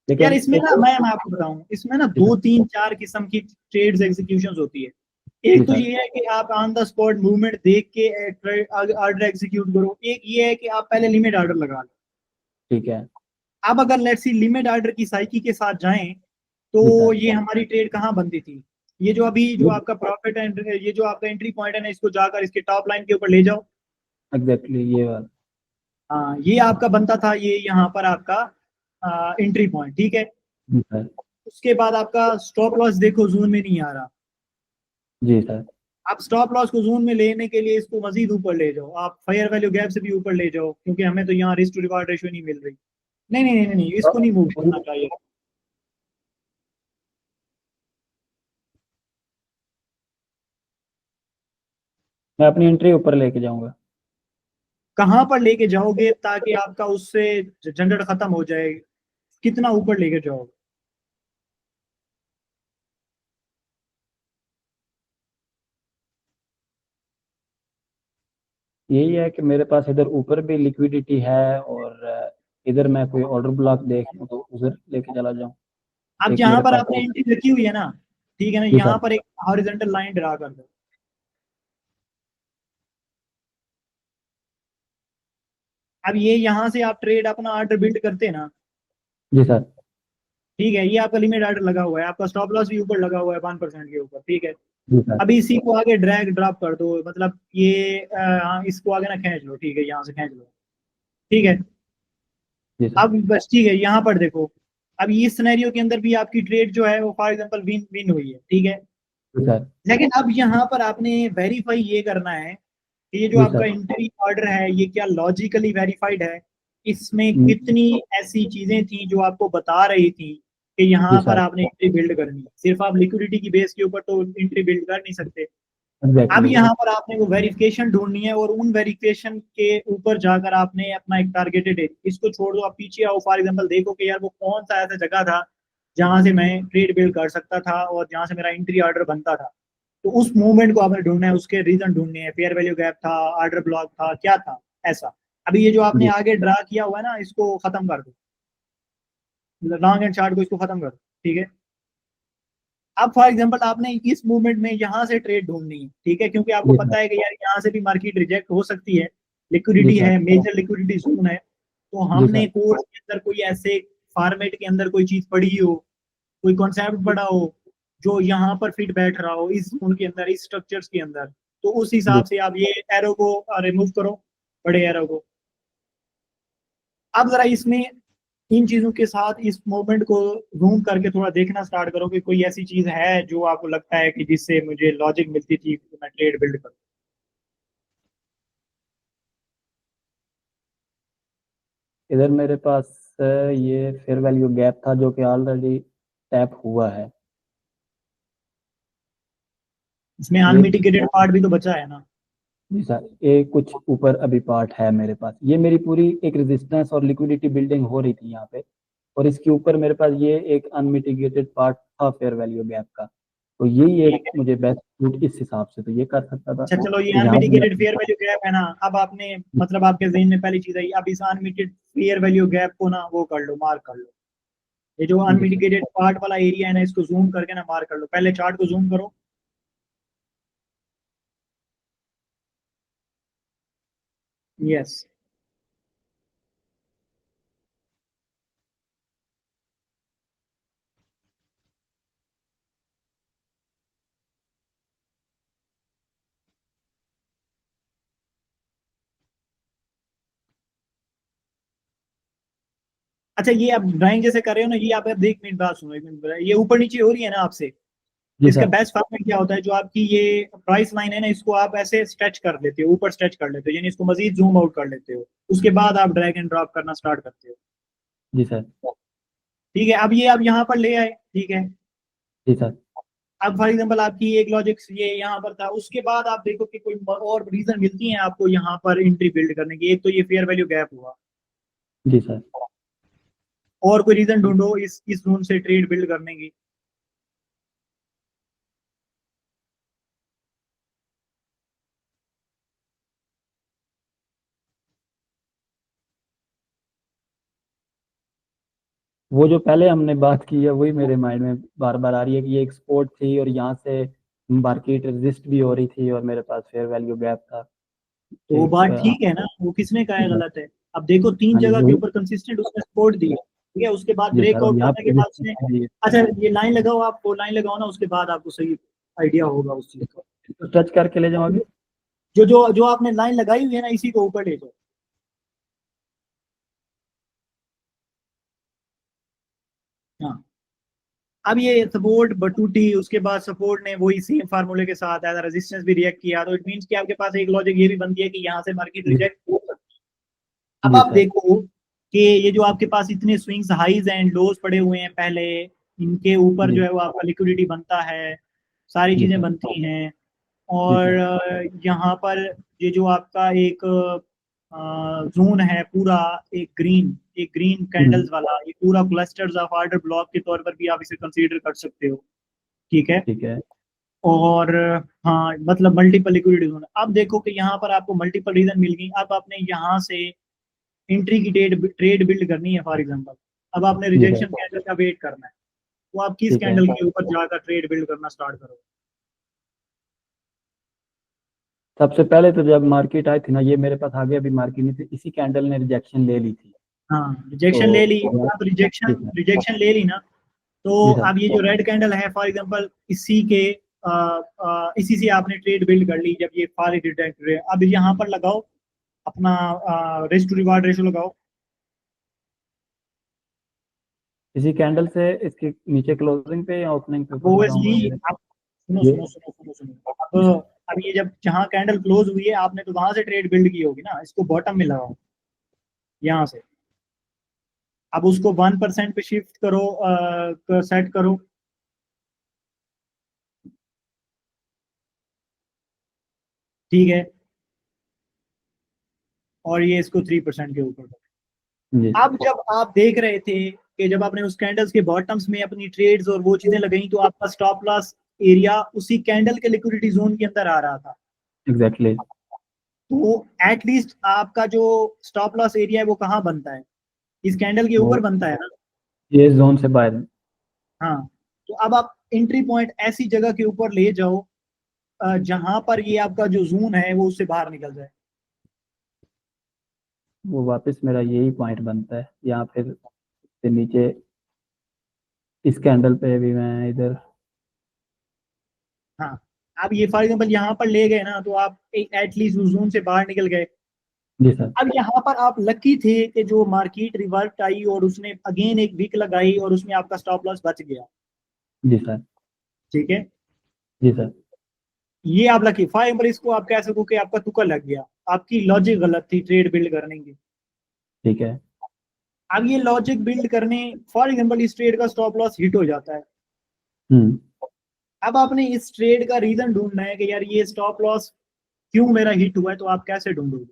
यार लेकिन इसमें एक ना और। मैं आपको बताऊं, इसमें ना जी दो सर। तीन चार किस्म की ट्रेड्स एग्जीक्यूशन होती है। जी एक तो सर। ये है कि आप ऑन द स्पॉट मूवमेंट देख के ऑर्डर एग्जीक्यूट करो, एक ये है कि आप पहले लिमिट ऑर्डर लगा लो। ठीक है। अब अगर लेट्स सी लिमिट ऑर्डर की साइकी के साथ जाएं, जी तो सर। ये हमारी ट्रेड कहाँ बनती थी, ये जो अभी जो ये आपका प्रॉफिट एंड ये जो आपका एंट्री पॉइंट है ना, इसको जाकर इसके टॉप लाइन के ऊपर ले जाओ। एग्जैक्टली ये वाला। हाँ ये आपका बनता था, ये यहाँ पर आपका एंट्री पॉइंट, ठीक है। जी सर। उसके बाद आपका स्टॉप लॉस देखो जोन में नहीं आ रहा। जी सर। आप स्टॉप लॉस को जोन में लेने के लिए इसको मजीद ऊपर ले जाओ, आप फेयर वैल्यू गैप से भी ऊपर ले जाओ, क्योंकि हमें तो यहाँ रिस्क टू रिवार्ड रेशियो नहीं मिल रही। नहीं नहीं नहीं नहीं, इसको नहीं मूव करना चाहिए। मैं अपनी एंट्री ऊपर लेके जाऊंगा। कहाँ पर लेके जाओगे ताकि आपका उससे झंझट खत्म हो जाए? कितना ऊपर लेके जाओगे? यही है कि मेरे पास इधर ऊपर भी लिक्विडिटी है और इधर मैं कोई ऑर्डर ब्लॉक देख लूं तो उधर लेके चला जाऊं। अब एक यहाँ मेरे पर पास आपने एंट्री रखी हुई है ना, ठीक है ना, जी यहाँ सर। पर एक हॉरिजॉन्टल लाइन ड्रा कर दो। अब ये यहाँ से आप ट्रेड अपना ऑर्डर बिल्ड करते ना, जी सर। ठीक है, ये आपका लिमिट ऑर्डर लगा हुआ है, आपका स्टॉप लॉस भी ऊपर लगा हुआ है 1% के ऊपर, ठीक है। जी सर। अभी इसी को आगे ड्रैग ड्रॉप कर दो, मतलब ये हाँ, इसको आगे ना खींच लो, ठीक है, यहाँ से खींच लो, ठीक है। जी सर। अब बस ठीक है, यहाँ पर देखो, अब इस सिनेरियो के अंदर भी आपकी ट्रेड जो है वो फॉर एग्जांपल विन विन हुई है, ठीक है। जी सर। लेकिन अब यहाँ पर आपने वेरीफाई ये करना है कि ये जो जी आपका सर। एंट्री ऑर्डर है ये क्या लॉजिकली वेरीफाइड है, इसमें हम्म, कितनी ऐसी चीजें थी जो आपको बता रही थी कि जी यहाँ पर सर। आपने एंट्री बिल्ड करनी है। सिर्फ आप लिक्विडिटी की बेस के ऊपर तो एंट्री बिल्ड कर नहीं सकते। अब एग्जैक्टली। यहाँ पर आपने वो वेरिफिकेशन ढूंढनी है, और उन वेरिफिकेशन के ऊपर जाकर आपने अपना एक टारगेटेड है, इसको छोड़ दो, आप पीछे आओ, फॉर एग्जांपल देखो कि यार वो कौन सा ऐसा जगह था जहां से मैं ट्रेड बिल्ड कर सकता था और जहां से मेरा एंट्री ऑर्डर बनता था। तो उस मूवमेंट को आपने ढूंढना है, उसके रीजन ढूंढने हैं, फेयर वैल्यू गैप था, ऑर्डर ब्लॉक था, क्या था ऐसा। अभी ये जो आपने जी आगे ड्रा किया हुआ है ना, इसको खत्म कर दो, लॉन्ग एंड शार्ट को इसको खत्म कर दो, ठीक है। अब फॉर एग्जांपल आपने इस मूवमेंट में यहाँ से ट्रेड ढूंढनी है, ठीक है, क्योंकि आपको जी सर। पता है कि यार यहाँ से भी मार्केट रिजेक्ट हो सकती है, जी लिक्विडिटी सर। है, मेजर लिक्विडिटी जोन है। तो जी हमने सर। कोर्स के अंदर कोई ऐसे फॉर्मेट के अंदर कोई चीज पढ़ी हो, कोई कॉन्सेप्ट पढ़ा हो जो यहाँ पर फिट बैठ रहा हो इस जोन के अंदर, इस स्ट्रक्चर्स के अंदर, तो उस जी हिसाब से आप ये एरो को रिमूव करो, बड़े एरो को। अब जरा इसमें इन चीजों के साथ इस मूवमेंट को जूम करके थोड़ा देखना स्टार्ट करो कि कोई ऐसी चीज है जो आपको लगता है कि जिससे मुझे लॉजिक मिलती थी कि मैं ट्रेड बिल्ड करूं। इधर मेरे पास ये फेयर वैल्यू गैप था जो कि ऑलरेडी टैप हुआ है। इसमें ये अनमिटिगेटेड पार्ट भी तो बचा है ना। जी सर, ये कुछ ऊपर अभी पार्ट है मेरे पास। ये मेरी पूरी एक रेजिस्टेंस और लिक्विडिटी बिल्डिंग हो रही थी यहाँ पे, और इसके ऊपर मेरे पास ये एक अनमिटिगेटेड पार्ट था फेयर वैल्यू गैप का। तो यही एक ठीक है, मुझे बेस्ट सूट इस हिसाब से तो ये कर सकता था। अच्छा चलो, ये तो यहाँ पे अनमिटिगेटेड फेयर वैल्यू गैप है ना, अब आपने मतलब आपके जहन में पहली चीज आई, अब इस अनमिटिगेटेड फेयर वैल्यू गैप को ना वो कर लो, मार्क कर लो। ये जो जी सर। अनमिटिगेटेड पार्ट वाला एरिया है ना, इसको जूम करके ना मार्क कर लो, पहले चार्ट को जूम करो। यस। अच्छा, ये आप ड्राइंग जैसे कर रहे हो ना, ये आप देख, मिनट बात सुनो, एक मिनट, ये ऊपर नीचे हो रही है ना आपसे, जी इसका सर। बेस्ट फॉर्मेट क्या होता है, जो आपकी ये प्राइस लाइन है ना, इसको आप ऐसे स्ट्रेच कर लेते हो, ऊपर स्ट्रेच कर लेते हो, यानी इसको मजीद जूम आउट कर लेते हो, उसके बाद आप ड्रैग एंड ड्रॉप करना स्टार्ट करते हो। जी सर। ठीक है, अब ये आप यहाँ पर ले आए, ठीक है। जी सर। अब फॉर एग्जांपल आपकी एक लॉजिक ये यहाँ पर था, उसके बाद आप देखो कि कोई और रीजन मिलती है आपको यहाँ पर एंट्री बिल्ड करने की। एक तो ये फेयर वैल्यू गैप हुआ, जी सर। और कोई रीजन ढूंढो इस जोन से ट्रेड बिल्ड करने की। वो जो पहले हमने बात की है वही मेरे माइंड में बार बार आ रही है कि ये एक सपोर्ट थी और यहाँ से मार्केट रेजिस्ट भी हो रही थी और मेरे पास फेयर वैल्यू गैप था। तो वो एक बात ठीक है ना, वो किसने कहा है जी गलत है? अब देखो, तीन हाँ जी जगह के वही। ऊपर कंसिस्टेंट उसने सपोर्ट दिया, ठीक है, उसके बाद जी सर, और ब्रेकआउट यहाँ करने पे के बाद उसने, रेजिस्टेंस भी अच्छा ये लाइन लगाओ, आप वो लाइन लगाओ ना, उसके बाद आपको सही आइडिया होगा उस चीज का। टच करके ले जाऊँ आगे। जो जो जो आपने लाइन लगाई हुई है ना, इसी को ऊपर ले जाओ। हाँ, अब ये सपोर्ट टूटी, उसके बाद सपोर्ट ने वही सेम फार्मूले के साथ एज रेजिस्टेंस भी रिएक्ट किया, तो इट मींस कि आपके पास एक लॉजिक ये भी बनती है कि यहाँ से मार्केट जी रिजेक्ट हो सकती है। अब जी आप सर। देखो कि ये जो आपके पास इतने स्विंग्स हाईज एंड लोज पड़े हुए हैं पहले, इनके ऊपर जो जी है वो आपका लिक्विडिटी बनता है, सारी जी चीजें सर। बनती हैं। जी और सर। यहाँ पर ये जो आपका एक जोन है पूरा, एक ग्रीन कैंडल्स वाला, ये पूरा क्लस्टर्स ऑफ ऑर्डर ब्लॉक के तौर पर भी आप इसे कंसीडर कर सकते हो, ठीक है। ठीक है। और हाँ, मतलब मल्टीपल लिक्विडिटी जोन। अब देखो कि यहाँ पर आपको मल्टीपल रीजन मिल गई, अब आपने यहाँ से एंट्री की ट्रेड बिल्ड करनी है फॉर एग्जांपल। अब आपने जी रिजेक्शन सर। कैंडल का वेट करना है, तो आप किस ठीक है। कैंडल के ऊपर जाकर ट्रेड बिल्ड करना स्टार्ट करोगे? सबसे पहले तो जब मार्केट आई थी ना, ये मेरे पास आगे अभी मार्केट नहीं थी, इसी कैंडल ने रिजेक्शन ले ली थी। हाँ, रिजेक्शन ले तो ली। आप जी रिजेक्शन सर। रिजेक्शन ले ली ना, तो जी सर। अब ये जो रेड कैंडल है फॉर एग्जांपल, इसी से आपने ट्रेड बिल्ड कर ली जब ये फॉल रिजेक्ट रहे। अब यहाँ पर लगाओ अपना रिस्क टू रिवार्ड रेशो लगाओ। इसी कैंडल से इसके नीचे क्लोजिंग पे या ओपनिंग पे ऊपर लगाऊंगा ओबियसली मेरे? आप सुनो ये सुनो सुनो सुनो सुनो, अब ये जब जहाँ कैंडल क्लोज हुई है आपने तो वहां से ट्रेड बिल्ड की होगी ना, इसको बॉटम में लगाओ यहाँ से। अब उसको 1% पे शिफ्ट करो, सेट करो। ठीक है, और ये इसको 3% के ऊपर करो। जी अब जब आप देख रहे थे कि जब आपने उस कैंडल्स के बॉटम्स में अपनी ट्रेड्स और वो चीजें लगाई, तो आपका स्टॉप लॉस एरिया उसी कैंडल के लिक्विडिटी जोन के अंदर आ रहा था। एग्जैक्टली। तो एटलीस्ट आपका जो स्टॉप लॉस एरिया है वो कहाँ बनता है? इस कैंडल के वो ऊपर बनता है ना। ये जोन से बाहर। हाँ, तो अब आप एंट्री पॉइंट ऐसी जगह के ऊपर ले जाओ जहां पर ये आपका जो जोन है वो उससे बाहर निकल जाए। वो वापस मेरा यही पॉइंट बनता है, या फिर से नीचे इस कैंडल पे भी मैं इधर। हाँ, आप ये फॉर एग्जाम्पल यहाँ पर ले गए ना, तो आप एक एटलीस्ट उस जोन से बाहर निकल गए। जी सर। अब यहाँ पर आप लकी थे कि जो मार्केट रिवर्ट आई और उसने अगेन एक वीक लगाई और उसमें आपका स्टॉप लॉस बच गया, जी सर। ठीक है। जी सर। ये आप लकी, फॉर एग्जाम्पल इसको आप कह सको कि आपका तुक्का लग गया, आपकी लॉजिक गलत थी ट्रेड बिल्ड करने की। ठीक है। अब ये लॉजिक बिल्ड करने, फॉर एग्जाम्पल इस ट्रेड का स्टॉप लॉस हिट हो जाता है। हम्म। अब आपने इस ट्रेड का रीजन ढूंढना है कि यार ये स्टॉप लॉस क्यों मेरा हिट हुआ है, तो आप कैसे ढूंढोगे?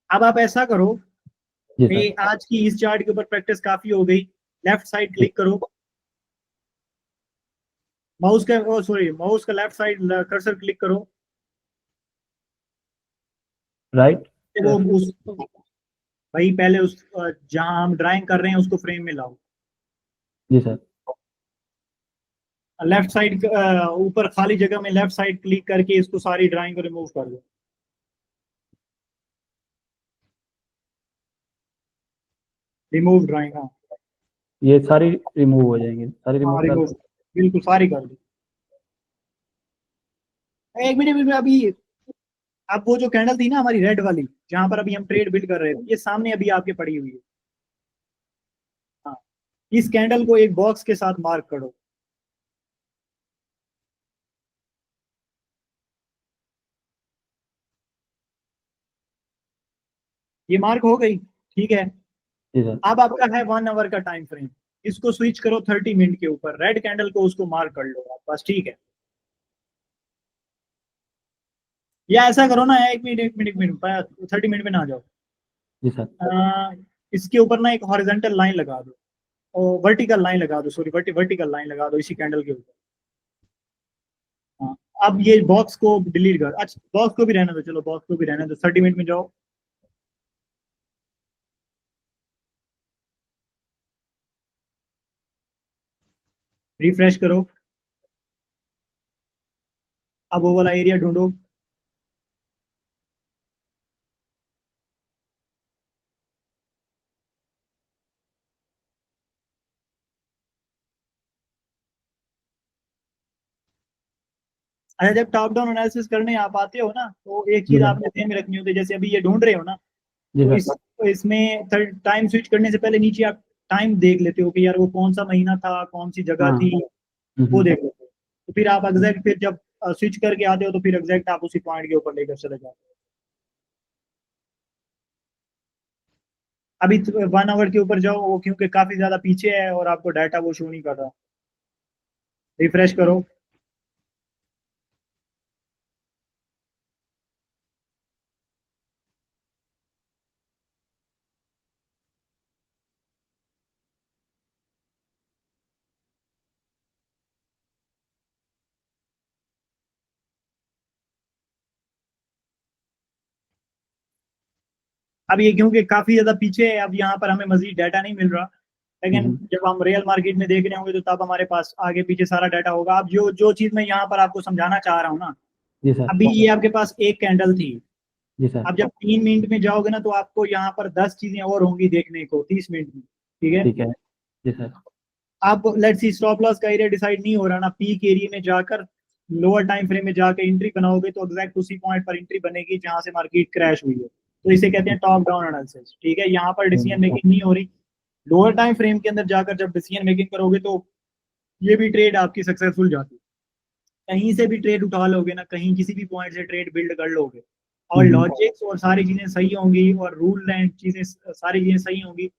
अब आप ऐसा करो जी सर। कि आज की इस चार्ट के ऊपर प्रैक्टिस काफी हो गई, लेफ्ट साइड ठीक। क्लिक करो, माउस का लेफ्ट साइड कर्सर क्लिक करो। राइट। वो उस भाई पहले उस जहां हम ड्राइंग कर रहे हैं उसको फ्रेम में लाओ। जी सर। लेफ्ट साइड ऊपर खाली जगह में लेफ्ट साइड क्लिक करके इसको सारी ड्राइंग को रिमूव कर दो। रिमूव ड्राइंग, हाँ। ये सारी रिमूव हो जाएंगे, सारी रिमूव हाँ, कर रिमूव, दूं? बिल्कुल सारी कर दो। एक मिनट में अभी, अब वो जो कैंडल थी ना हमारी रेड वाली, जहां पर अभी हम ट्रेड बिल्ड कर रहे थे, ये सामने अभी आपके पड़ी हुई है। हाँ, इस कैंडल को एक बॉक्स के साथ मार्क करो। ये मार्क हो गई, ठीक है। जी सर। अब आपका है 1 आवर का टाइम फ्रेम, इसको स्विच करो 30 मिनट के ऊपर, रेड कैंडल को उसको मार्क कर लो आप बस, ठीक है। या ऐसा करो ना, 1 मिनट 30 मिनट में ना आ जाओ। जी सर। इसके ऊपर ना एक हॉरिजॉन्टल लाइन लगा दो, और वर्टिकल लाइन लगा दो, सॉरी वर्टिकल लाइन लगा दो इसी कैंडल के ऊपर। हाँ, अब ये बॉक्स को डिलीट कर, अच्छा बॉक्स को भी रहने दो, चलो बॉक्स को भी रहने दो, 30 मिनट में जाओ। रिफ्रेश करो, अब वो वाला एरिया ढूंढो। अच्छा, जब टॉप डाउन एनालिसिस करने आप आते हो ना, तो एक जी चीज सर। आपने ध्यान में रखनी होती है, जैसे अभी ये ढूंढ रहे हो ना, जी तो सर। इसमें टाइम स्विच करने से पहले नीचे आप टाइम देख लेते हो कि यार वो कौन सा महीना था, कौन सी जगह हाँ। थी, वो देख लेते हो। तो फिर आप एग्जैक्ट फिर जब स्विच करके आते हो तो फिर एग्जैक्ट आप उसी पॉइंट के ऊपर लेकर चले जाते हो। अभी 1 आवर के ऊपर जाओ, वो क्योंकि काफी ज्यादा पीछे है और आपको डाटा वो शो नहीं कर रहा। रिफ्रेश करो। अब ये क्योंकि काफी ज्यादा पीछे है, अब यहाँ पर हमें मजीद डाटा नहीं मिल रहा। लेकिन जब हम रियल मार्केट में देख रहे होंगे तो तब हमारे पास आगे पीछे सारा डाटा होगा। अब जो जो चीज मैं यहाँ पर आपको समझाना चाह रहा हूँ ना, जी सर। अभी ये आपके पास एक कैंडल थी। जी सर। अब जब 3 मिनट में जाओगे ना तो आपको यहाँ पर 10 चीजें और होंगी देखने को 30 मिनट में। ठीक है। ठीक है। जी सर। आप लेट्स सी स्टॉप लॉस का एरिया डिसाइड नहीं हो रहा ना, पीक एरिया में जाकर लोअर टाइम फ्रेम में जाकर एंट्री बनाओगे तो एग्जैक्ट उसी पॉइंट पर एंट्री बनेगी जहां से मार्केट क्रैश हुई है। तो इसे कहते हैं टॉप डाउन एनालिसिस। ठीक है, यहाँ पर डिसीजन मेकिंग नहीं हो रही। लोअर टाइम फ्रेम के अंदर जाकर जब डिसीजन मेकिंग करोगे तो ये भी ट्रेड आपकी सक्सेसफुल जाती है। कहीं से भी ट्रेड उठा लोगे ना, कहीं किसी भी पॉइंट से ट्रेड बिल्ड कर लोगे और लॉजिक्स और सारी चीजें सही होंगी और रूल एंड चीजें सारी चीजें सही होंगी,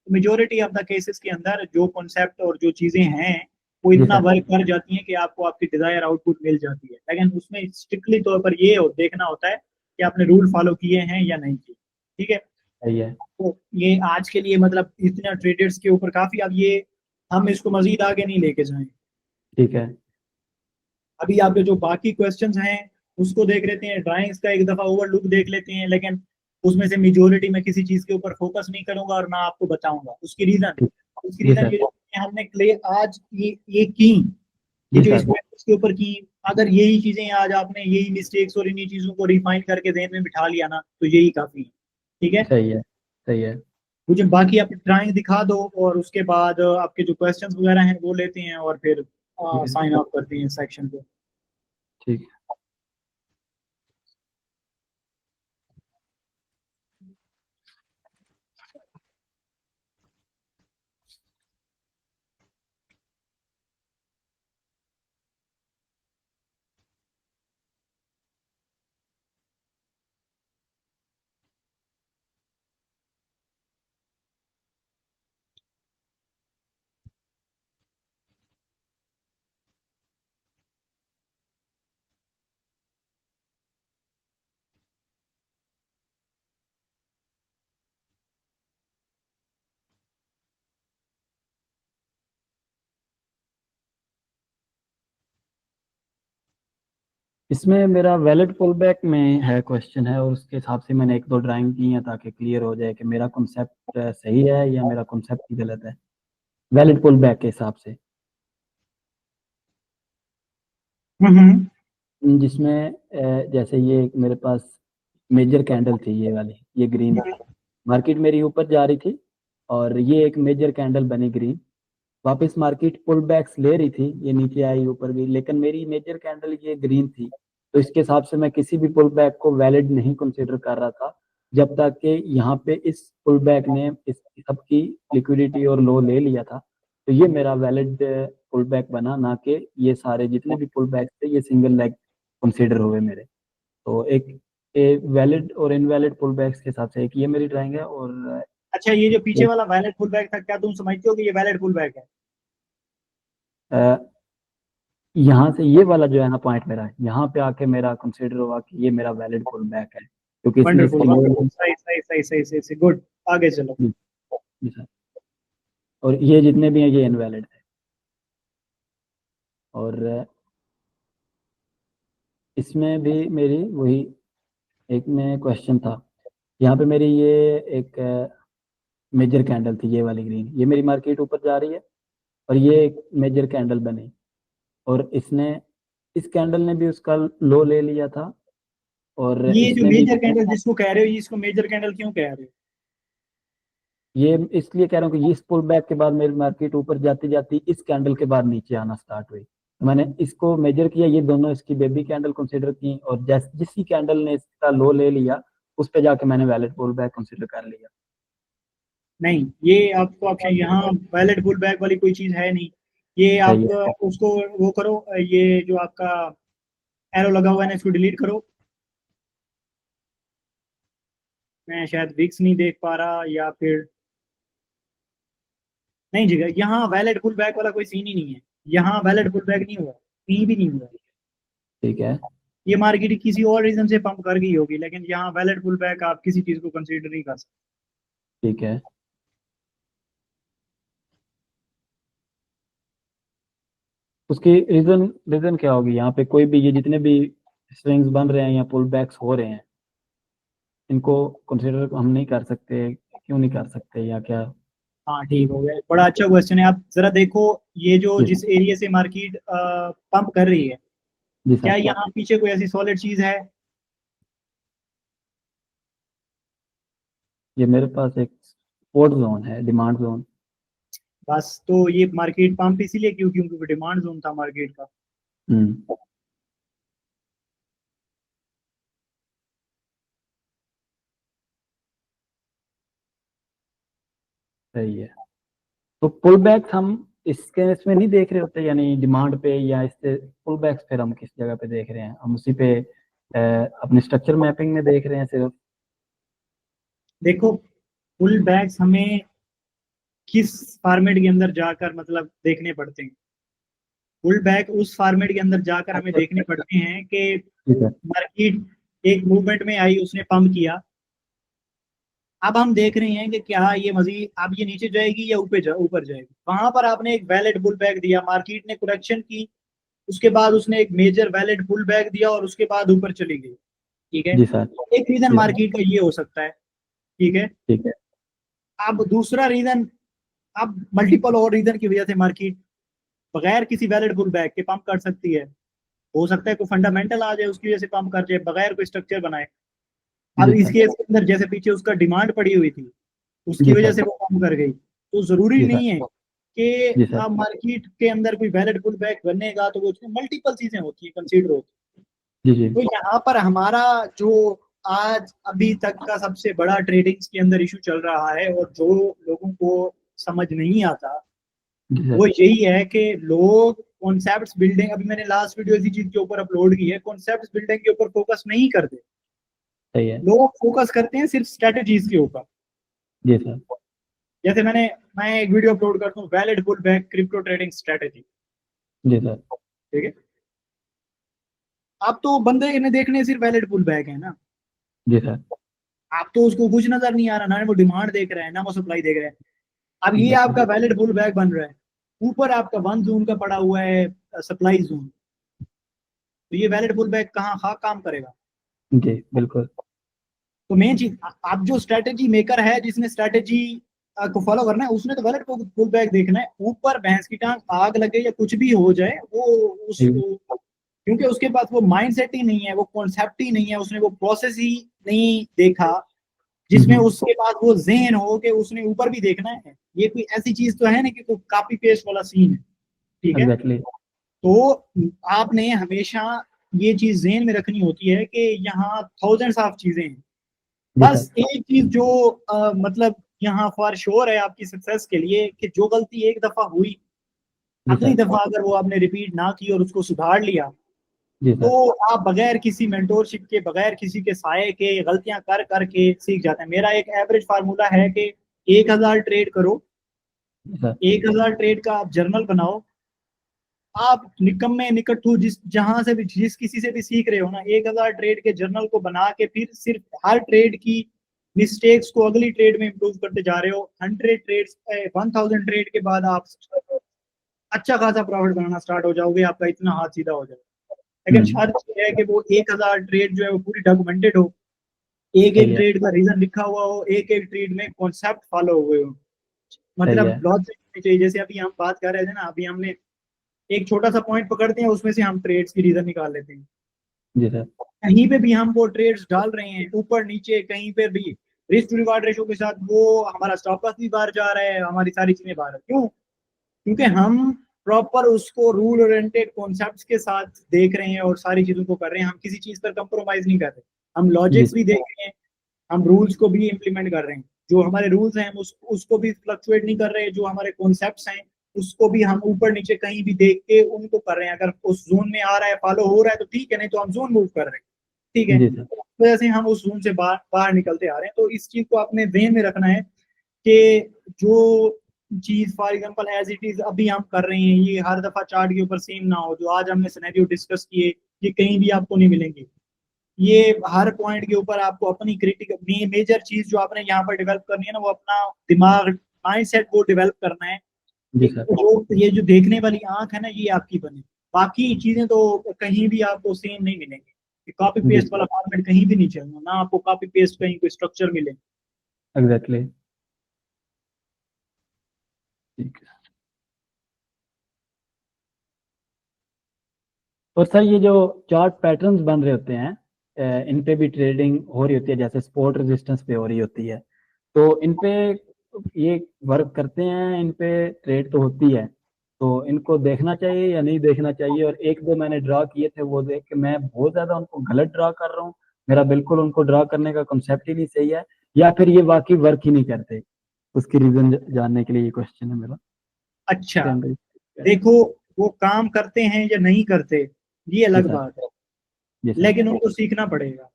मेजोरिटी ऑफ द केसेस के अंदर जो कॉन्सेप्ट और जो चीजें हैं वो जी इतना सर। वर्क कर जाती हैं कि आपको आपकी डिजायर आउटपुट मिल जाती है। लेकिन उसमें स्ट्रिक्टली तौर पर ये देखना होता है कि आपने रूल फॉलो किए हैं या नहीं किए। ठीक है। सही है। तो ये आज के लिए मतलब इतना ट्रेडर्स के ऊपर काफी, अब ये हम इसको मजीद आगे नहीं लेके जाएंगे। ठीक है। अभी आपके जो बाकी क्वेश्चंस हैं उसको देख लेते हैं, ड्राइंग्स का एक दफा ओवरलुक देख लेते हैं। लेकिन उसमें से मेजोरिटी में किसी चीज के ऊपर फोकस नहीं करूंगा और ना आपको बताऊंगा उसकी रीजन। ठीक। उसकी जी रीजन सर। ये है कि हमने क्लियर आज ये की, ये जी जो इस सर। प्रैक्टिस के ऊपर की, अगर यही चीजें आज आपने यही मिस्टेक्स और इन्हीं चीजों को रिफाइन करके ध्यान में बिठा लिया ना तो यही काफी है। ठीक है। सही है। सही है। मुझे बाकी आप ड्राइंग दिखा दो और उसके बाद आपके जो क्वेश्चंस वगैरह हैं वो लेते हैं और फिर ठीक है। साइन ऑफ करते हैं सेक्शन को। ठीक है। इसमें मेरा वैलिड पुल बैक में है क्वेश्चन है, और उसके हिसाब से मैंने एक दो ड्राइंग की है ताकि क्लियर हो जाए कि मेरा कॉन्सेप्ट सही है या मेरा कॉन्सेप्ट ही गलत है वैलिड पुल बैक के हिसाब से। जिसमें जैसे ये एक मेरे पास मेजर कैंडल थी, ये वाली, ये ग्रीन थी। मार्केट मेरी ऊपर जा रही थी और ये एक मेजर कैंडल बनी ग्रीन। वापस मार्केट पुल बैक्स ले रही थी, ये नीचे आई ऊपर भी, लेकिन मेरी मेजर कैंडल ये ग्रीन थी। तो इसके हिसाब से मैं किसी भी पुल बैक को वैलिड नहीं कंसीडर कर रहा था जब तक कि यहाँ पे इस पुल बैक ने इस सबकी लिक्विडिटी और लो ले लिया था। तो ये मेरा वैलिड पुल बैक बना, ना कि ये सारे जितने भी पुल बैक थे ये सिंगल लेग कंसीडर हुए मेरे। तो एक वैलिड और इनवैलिड पुल बैक्स के हिसाब से एक ये मेरी ड्राइंग है। और अच्छा, ये जो पीछे एक वाला वैलिड पुल बैक था, क्या तुम समझते हो कि ये वैलिड पुल बैक है? यहाँ से ये वाला जो है ना पॉइंट मेरा, यहाँ पे आके मेरा कंसीडर हुआ कि ये मेरा वैलिड पुल बैक है, क्योंकि इसने वंडरफुल इसके वंडरफुल, सही सही सही सही सही सही, गुड। आगे चलो। जी सर। और ये जितने भी हैं ये इनवैलिड थे। और इसमें भी मेरी वही एक में क्वेश्चन था। यहाँ पे मेरी ये एक मेजर कैंडल थी, ये वाली ग्रीन, ये मेरी मार्केट ऊपर जा रही है और ये एक मेजर कैंडल बनी, और इसने इस कैंडल ने भी उसका लो ले लिया था। और ये जो इसने भी, मेजर कैंडल जिसको कह रहे हो, ये इसको मेजर कैंडल क्यों कह रहे हो? ये इसलिए कह रहा हूँ कि ये इस पुल बैक के बाद मेरी मार्केट ऊपर जाती जाती इस कैंडल के बाद नीचे आना स्टार्ट हुई, तो मैंने इसको मेजर किया, ये दोनों इसकी बेबी कैंडल कंसीडर की, और जिस ही कैंडल ने इसका लो ले लिया उस पे जाके मैंने वैलिड पुल बैक कंसीडर कर लिया। नहीं, ये आपको ऑप्शन यहाँ वैलिड पुल बैक वाली कोई चीज है नहीं। ये आप सही है। उसको वो करो, ये जो आपका एरो लगा हुआ है ना, इसको डिलीट करो। मैं शायद विक्स नहीं देख पा रहा, या फिर नहीं जी, यहाँ वैलिड पुल बैक वाला कोई सीन ही नहीं है। यहाँ वैलिड पुल बैक नहीं हुआ, कहीं भी नहीं हुआ। ठीक है। ये मार्केट किसी और रीजन से पंप कर गई होगी, लेकिन यहाँ वैलिड पुल बैक आप किसी चीज को कंसीडर नहीं कर सकते। ठीक है। उसकी रीजन रीजन क्या होगी यहाँ पे? कोई भी ये जितने भी स्विंग्स बन रहे हैं या पुल बैक्स हो रहे हैं, इनको कंसिडर हम नहीं कर सकते? क्यों नहीं कर सकते या क्या? हाँ ठीक हो गया, बड़ा अच्छा क्वेश्चन है। आप जरा देखो, ये जो जी जिस एरिया से मार्केट पंप कर रही है, जी क्या सर। यहाँ पीछे कोई ऐसी सॉलिड चीज है? ये मेरे पास एक सपोर्ट जोन है, डिमांड जोन। बस, तो ये मार्केट पंप इसीलिए क्यों? क्योंकि डिमांड जोन था मार्केट का। हम्म। सही है। तो पुल बैक्स हम इसके इसमें नहीं देख रहे होते, यानी डिमांड पे या इससे पुल बैक्स फिर हम किस जगह पे देख रहे हैं? हम उसी पे अपने स्ट्रक्चर मैपिंग में देख रहे हैं सिर्फ? देखो, पुल बैक्स हमें किस फॉर्मेट के अंदर जाकर मतलब देखने पड़ते हैं? पुल बैक उस फॉर्मेट के अंदर जाकर हमें देखने पड़ते हैं कि ठीक है। मार्केट एक मूवमेंट में आई, उसने पंप किया। अब हम देख रहे हैं कि क्या ये मजीद अब ये नीचे जाएगी या ऊपर जाएगी। वहां पर आपने एक वैलिड पुल बैक दिया, मार्केट ने करेक्शन की, उसके बाद उसने एक मेजर वैलिड पुल बैक दिया और उसके बाद ऊपर चली गई। ठीक है, जी सर। एक रीजन जी सर। मार्केट का ये हो सकता है। ठीक है, ठीक है। अब दूसरा रीजन, अब मल्टीपल और रीजन की वजह से मार्केट बगैर किसी वैलिड पुल बैक के पंप कर सकती है। हो सकता है कोई फंडामेंटल आ जाए, उसकी वजह से पंप कर जाए बगैर कोई स्ट्रक्चर बनाए। अब जी इस सर। केस के अंदर जैसे पीछे उसका डिमांड पड़ी हुई थी, उसकी जी वजह सर। से वो पंप कर गई। तो जरूरी जी नहीं सर। है कि जी सर। आप मार्केट के अंदर कोई वैलिड पुल बैक बनेगा तो वो उसमें मल्टीपल चीजें होती है, कंसीडर होती जी जी। है। तो यहाँ पर हमारा जो आज अभी तक का सबसे बड़ा ट्रेडिंग के अंदर इशू चल रहा है, और जो लोगों को समझ नहीं आता, जी सर। वो यही है कि लोग कॉन्सेप्ट्स बिल्डिंग, अभी मैंने लास्ट वीडियो इसी चीज के ऊपर अपलोड की है, कॉन्सेप्ट्स बिल्डिंग के ऊपर फोकस नहीं करते। सही है। लोग फोकस करते हैं सिर्फ स्ट्रेटजीज के ऊपर। जी सर। जैसे मैं एक वीडियो अपलोड करता हूँ, valid pull back crypto trading strategy. जी सर। ठीक है, आप तो बंदे ने देखने सिर्फ वैलिड पुल बैक है ना, जी सर। आप तो उसको कुछ नजर नहीं आ रहा, ना वो डिमांड देख रहे हैं ना वो सप्लाई देख रहे हैं। अब ये एग्जैक्टली। आपका वैलिड पुल बैक बन रहा है, ऊपर आपका वन जोन का पड़ा हुआ है सप्लाई जोन। तो ये वैलिड पुल बैक कहाँ काम करेगा? जी बिल्कुल। तो मेन चीज, आप जो स्ट्रेटेजी मेकर है, जिसने स्ट्रेटेजी को फॉलो करना है, उसने तो वैलिड पुल बैक देखना है। ऊपर भैंस की टांग आग लगे या कुछ भी हो जाए, वो उस, जी क्योंकि उसके पास वो माइंडसेट ही नहीं है, वो कॉन्सेप्ट ही नहीं है, उसने वो प्रोसेस ही नहीं देखा जिसमें उसके पास वो ज़हन हो कि उसने ऊपर भी देखना है। ये कोई ऐसी चीज तो है ना कि कोई कॉपी पेस्ट वाला सीन है। ठीक है, एग्जैक्टली। तो आपने हमेशा ये चीज ज़हन में रखनी होती है कि यहाँ थाउजेंड्स ऑफ चीजें हैं। जी सर। बस एक चीज जो मतलब यहाँ फॉर श्योर है आपकी सक्सेस के लिए, कि जो गलती एक दफा हुई, जी अगली सर। दफा अगर वो आपने रिपीट ना की और उसको सुधार लिया, जी सर। तो आप बगैर किसी मेंटोरशिप के, बगैर किसी के साये के, गलतियां कर करके सीख जाते हैं। मेरा एक एवरेज फार्मूला है कि 1000 ट्रेड करो, जी सर। 1000 ट्रेड का आप जर्नल बनाओ। आप निकम्मे निकट्ठू जिस जहां से भी, जिस किसी से भी सीख रहे हो ना, 1000 ट्रेड के जर्नल को बना के फिर सिर्फ हर ट्रेड की मिस्टेक्स को अगली ट्रेड में इंप्रूव करते जा रहे हो। 100 ट्रेड, 1000 ट्रेड के बाद आप अच्छा खासा प्रॉफिट बनाना स्टार्ट हो जाओगे, आपका इतना हाथ सीधा हो जाएगा। लेकिन हम्म। शर्त यह है कि वो 1000 ट्रेड जो है वो पूरी डॉक्यूमेंटेड हो, एक सही एक है। ट्रेड का रीजन लिखा हुआ हो, एक एक ट्रेड में कॉन्सेप्ट फॉलो हुए हो, सही मतलब है। लॉजिक होनी चाहिए। जैसे अभी हम बात कर रहे थे ना, अभी हमने एक छोटा सा पॉइंट पकड़ते हैं, उसमें से हम ट्रेड्स की रीजन निकाल लेते हैं। जी सर। कहीं पे भी हम वो ट्रेड्स डाल रहे हैं, ऊपर नीचे कहीं पे भी, रिस्क टू रिवार्ड रेशो के साथ वो हमारा स्टॉप लॉस भी बाहर जा रहा है, हमारी सारी चीजें बाहर है। क्यों? क्योंकि हम प्रॉपर उसको रूल ओरिएंटेड कॉन्सेप्ट्स के साथ देख रहे हैं और सारी चीजों को कर रहे हैं। हम किसी चीज पर कंप्रोमाइज नहीं कर रहे, हम जी लॉजिक्स सर। भी देख रहे हैं, हम रूल्स को भी इम्प्लीमेंट कर रहे हैं। जो हमारे रूल्स हैं उसको भी फ्लक्चुएट नहीं कर रहे, जो हमारे कॉन्सेप्ट्स हैं उसको भी हम ऊपर नीचे कहीं भी देख के उनको कर रहे हैं। अगर उस जोन में आ रहा है, फॉलो हो रहा है तो ठीक है, नहीं तो हम जोन मूव कर रहे हैं, ठीक है। जी सर। तो इस वजह से हम उस जोन से बाहर बाहर निकलते आ रहे हैं। तो इस चीज को अपने ध्यान में रखना है कि जो चीज for example as it is अभी हम कर रहे हैं, ये हर दफा चार्ट के ऊपर सेम ना हो। जो आज हमने सिनेरियो डिस्कस किए ये कहीं भी आपको नहीं मिलेंगे। ये हर पॉइंट के ऊपर आपको अपनी क्रिटिकल मेजर चीज जो आपने यहाँ पर डेवलप करनी है ना, वो अपना दिमाग माइंडसेट को डेवलप करना है। जी सर। ये जो देखने वाली आंख है ना, ये आपकी बने। बाकी चीजें तो कहीं भी आपको सेम नहीं मिलेंगी। कॉपी जी पेस्ट वाला फॉर्मेट कहीं भी नहीं चलना, ना आपको कॉपी पेस्ट कहीं कोई स्ट्रक्चर मिले। एग्जैक्टली। ठीक है। और सर ये जो चार्ट पैटर्न्स बन रहे होते हैं, इन पे भी ट्रेडिंग हो रही होती है, जैसे सपोर्ट रेजिस्टेंस पे हो रही होती है, तो इन पे ये वर्क करते हैं, इन पे ट्रेड तो होती है, तो इनको देखना चाहिए या नहीं देखना चाहिए? और एक दो मैंने ड्रा किए थे, वो देख के मैं बहुत ज्यादा उनको गलत ड्रा कर रहा हूँ, मेरा बिल्कुल उनको ड्रा करने का कंसेप्ट ही नहीं सही है, या फिर ये वाकई वर्क ही नहीं करते? उसकी रीजन जानने के लिए ये क्वेश्चन है मेरा। अच्छा, जी देखो, वो काम करते हैं या नहीं करते ये अलग सर। बात है, जी सर। लेकिन उनको सीखना पड़ेगा।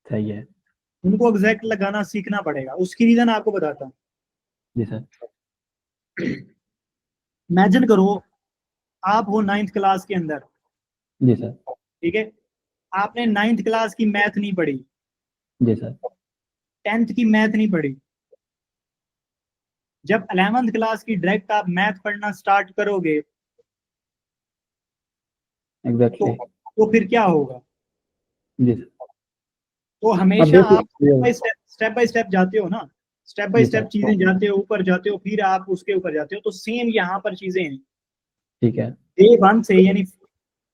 सही है। उनको एग्जैक्ट लगाना सीखना पड़ेगा। उसकी रीजन आपको बताता हूँ। जी सर। इमेजिन करो आप हो 9th क्लास के अंदर, जी सर। ठीक है। आपने 9th क्लास की मैथ नहीं पढ़ी, जी सर। 10th की मैथ नहीं पढ़ी। जब 11th क्लास की डायरेक्ट आप मैथ पढ़ना स्टार्ट करोगे एग्जैक्टली। तो फिर क्या होगा? जी सर। तो अब हमेशा आप देखिए। स्टेप बाय स्टेप जाते हो ना, स्टेप बाय जी स्टेप सर। चीजें जाते हो, ऊपर जाते हो, फिर आप उसके ऊपर जाते हो। तो सेम यहाँ पर चीजें हैं। ठीक है। डे वन से, यानी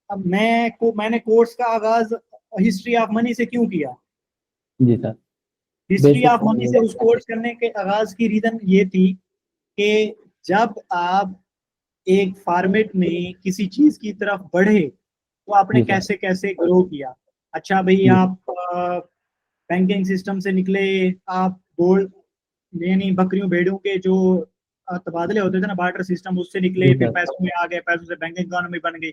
अब मैंने कोर्स का आगाज हिस्ट्री ऑफ मनी से क्यों किया? जी sir. History basic. Of money से उस कोर्स करने के आगाज की रीजन ये थी कि जब आप एक फॉर्मेट में किसी चीज की तरफ बढ़े तो आपने जी सर। कैसे कैसे ग्रो किया। अच्छा भाई, जी आप बैंकिंग सिस्टम से निकले, आप गोल्ड यानी बकरियों भेड़ों के जो तबादले होते थे ना, बार्टर सिस्टम, उससे निकले, जी फिर सर। पैसों में आ गए, पैसों से बैंकिंग इकोनॉमी बन गई,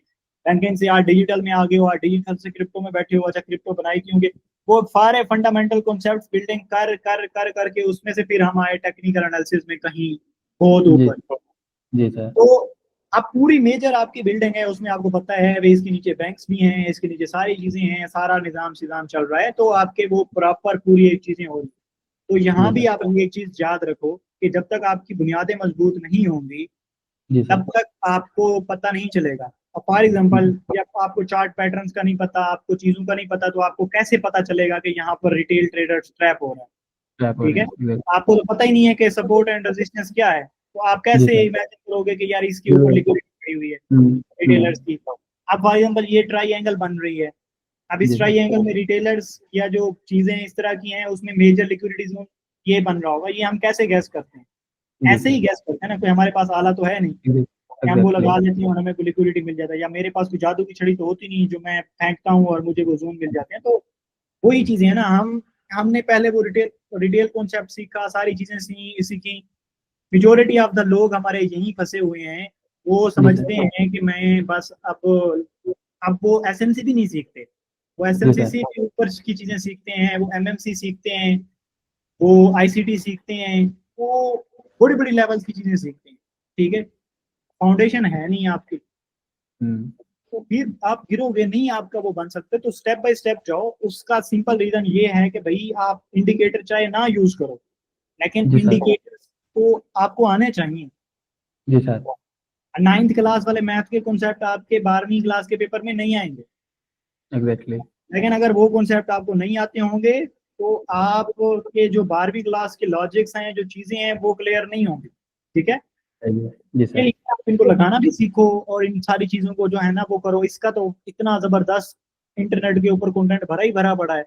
बैंकिंग से आज डिजिटल में आ गए हो, आज डिजिटल से क्रिप्टो में बैठे हो। अच्छा, क्रिप्टो बनाई क्यों? वो सारे फंडामेंटल कॉन्सेप्ट्स बिल्डिंग कर कर कर करके उसमें से फिर हम आए टेक्निकल एनालिसिस में कहीं बहुत जी। ऊपर। जी सर। तो अब पूरी मेजर आपकी बिल्डिंग है, उसमें आपको पता है भाई इसके नीचे बैंक्स भी हैं, इसके नीचे सारी चीजें हैं, सारा निजाम सिजाम चल रहा है, तो आपके वो प्रॉपर पूरी एक चीजें हो रही। तो जी यहाँ भी सर। आप एक चीज याद रखो कि जब तक आपकी बुनियादें मजबूत नहीं होंगी जी तब सर। तक आपको पता नहीं चलेगा। और फॉर एग्जाम्पल, जब आपको चार्ट पैटर्न्स का नहीं पता, आपको चीजों का नहीं पता, तो आपको कैसे पता चलेगा कि यहाँ पर रिटेल ट्रेडर्स ट्रैप हो रहा है? ट्रैप हो ठीक रहे है, हैं। आपको तो पता ही नहीं है कि सपोर्ट एंड रेजिस्टेंस क्या है, तो आप जी कैसे सर। इमेजिन करोगे कि यार इसके ऊपर हम्म। लिक्विडिटी पड़ी हुई है हम्म। रिटेलर्स की? अब फॉर एग्जाम्पल ये ट्राई बन रही है, अब इस जी सर। ट्राई में रिटेलर्स या जो चीजें इस तरह की हैं उसमें मेजर लिक्विडिटी जोन ये बन रहा होगा। ये हम कैसे गैस करते हैं? जी ऐसे ही सर। गैस करते हैं ना, कोई हमारे पास आला तो है नहीं कि हम वो एग्जैक्टली। लगा लेते हैं और हमें लिक्विडिटी मिल जाता है, या मेरे पास कोई जादू की छड़ी तो होती नहीं जो मैं फेंकता हूँ और मुझे वो जोन मिल जाते हैं। तो वही चीजें है ना, हमने पहले वो रिटेल रिटेल कॉन्सेप्ट सीखा, सारी चीजें सीखी। मेजोरिटी ऑफ द लोग हमारे यहीं फंसे हुए हैं। वो जी समझते सर। हैं कि मैं बस अब वो एसएमसी भी नहीं सीखते, वो जी एसएमसी सर। से भी ऊपर की चीजें सीखते हैं, वो एमएमसी सीखते हैं, वो आईसीटी सीखते हैं, वो बड़ी बड़ी लेवल्स की चीजें सीखते हैं। ठीक है, फाउंडेशन है नहीं आपकी, हम्म। तो फिर आप गिरोगे नहीं, आपका वो बन सकते। तो स्टेप बाय स्टेप जाओ। उसका सिंपल रीजन ये है कि भाई आप इंडिकेटर चाहे ना यूज करो, लेकिन जी सर। इंडिकेटर्स तो आपको आने चाहिए। जी सर। 9th क्लास वाले मैथ के कॉन्सेप्ट आपके 12वीं क्लास के पेपर में नहीं आएंगे, एग्जैक्टली। लेकिन अगर वो कॉन्सेप्ट आपको नहीं आते होंगे तो आपके जो 12वीं क्लास के लॉजिक्स हैं, जो चीजें हैं, वो क्लियर नहीं होंगी। ठीक है, सही है। जी ये सर। आप इनको लगाना भी सीखो और इन सारी चीजों को जो है ना वो करो। इसका तो इतना जबरदस्त इंटरनेट के ऊपर कंटेंट भरा ही भरा पड़ा है।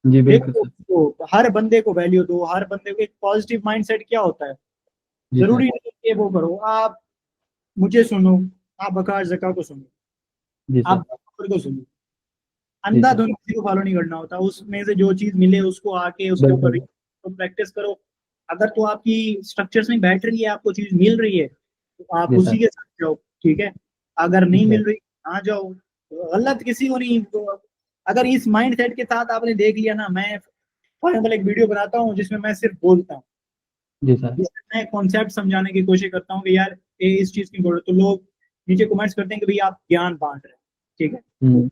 जी बिल्कुल देखो, सर। तो हर बंदे को वैल्यू दो, हर बंदे को एक पॉजिटिव माइंडसेट क्या होता है। जी सर। जरूरी नहीं कि वो करो, आप मुझे सुनो, आप बकार जका को सुनो, जी आप सर। बकर को सुनो। जी सर। अंधाधुंध किसी को फॉलो नहीं करना होता, उसमें से जो चीज मिले उसको आके उसके ऊपर बिल्कुल। तो प्रैक्टिस करो। अगर तो आपकी स्ट्रक्चर्स में बैठ रही है, आपको चीज मिल रही है, तो आप जी उसी सर। के साथ जाओ, ठीक है। अगर नहीं ठीक है। मिल रही, ना जाओ। गलत किसी को नहीं, तो अगर इस माइंड सेट के साथ आपने देख लिया ना, मैं फॉर एग्जाम्पल एक वीडियो बनाता हूँ जिसमें मैं सिर्फ बोलता हूँ, जी सर। जिसमें मैं कॉन्सेप्ट समझाने की कोशिश करता हूँ कि यार ये इस चीज की बोलो, तो लोग नीचे कमेंट्स करते हैं कि भाई आप ज्ञान बांट रहे हैं, ठीक है। हम्म।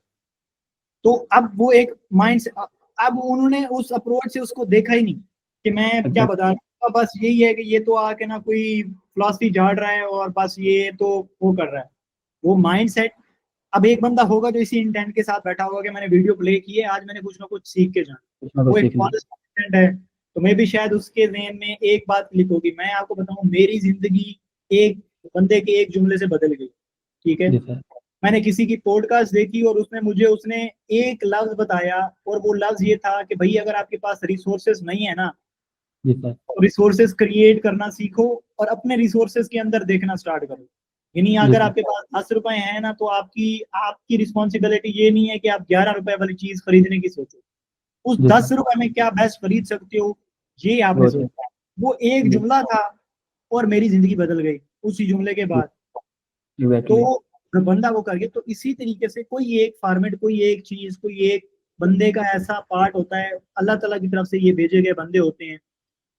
तो अब वो एक माइंड से, अब उन्होंने उस अप्रोच से उसको देखा ही नहीं कि मैं क्या बता रहा एग्जैक्टली। हूँ, बस यही है कि ये तो आके ना कोई फिलॉसफी झाड़ रहा है और बस ये तो वो कर रहा है, वो माइंड सेट। अब एक बंदा होगा जो इसी इंटेंट के साथ बैठा होगा कि मैंने वीडियो प्ले की है, आज मैंने कुछ ना कुछ सीख के जाना, कुछ ना कुछ वो एक सीखना है। फॉरेस्ट इंटेंट है। तो मैं भी शायद उसके ज़हन में एक बात क्लिक होगी। मैं आपको बताऊं, मेरी जिंदगी एक बंदे के एक जुमले से बदल गई, ठीक है। जी सर। मैंने किसी की पॉडकास्ट देखी और उसने एक लफ्ज बताया, और वो लफ्ज ये था कि भाई अगर आपके पास रिसोर्सेज नहीं है ना, जी सर। तो रिसोर्सेज क्रिएट करना सीखो और अपने रिसोर्सेज के अंदर देखना स्टार्ट करो। यानी जी अगर सर। आपके पास 10 रुपए है ना, तो आपकी आपकी रिस्पॉन्सिबिलिटी ये नहीं है कि आप 11 रुपए वाली चीज खरीदने की सोचो, उस जी दस सर। रुपए में क्या बेस्ट खरीद सकते हो, ये आपने वो तो। सोचा। वो एक जी। जुमला था और मेरी जिंदगी बदल गई उसी जुमले के बाद। तो एग्जैक्टली। बंदा वो कर गया। तो इसी तरीके से कोई एक फॉर्मेट, कोई एक चीज, कोई एक बंदे का ऐसा पार्ट होता है, अल्लाह ताला की तरफ से ये भेजे गए बंदे होते हैं,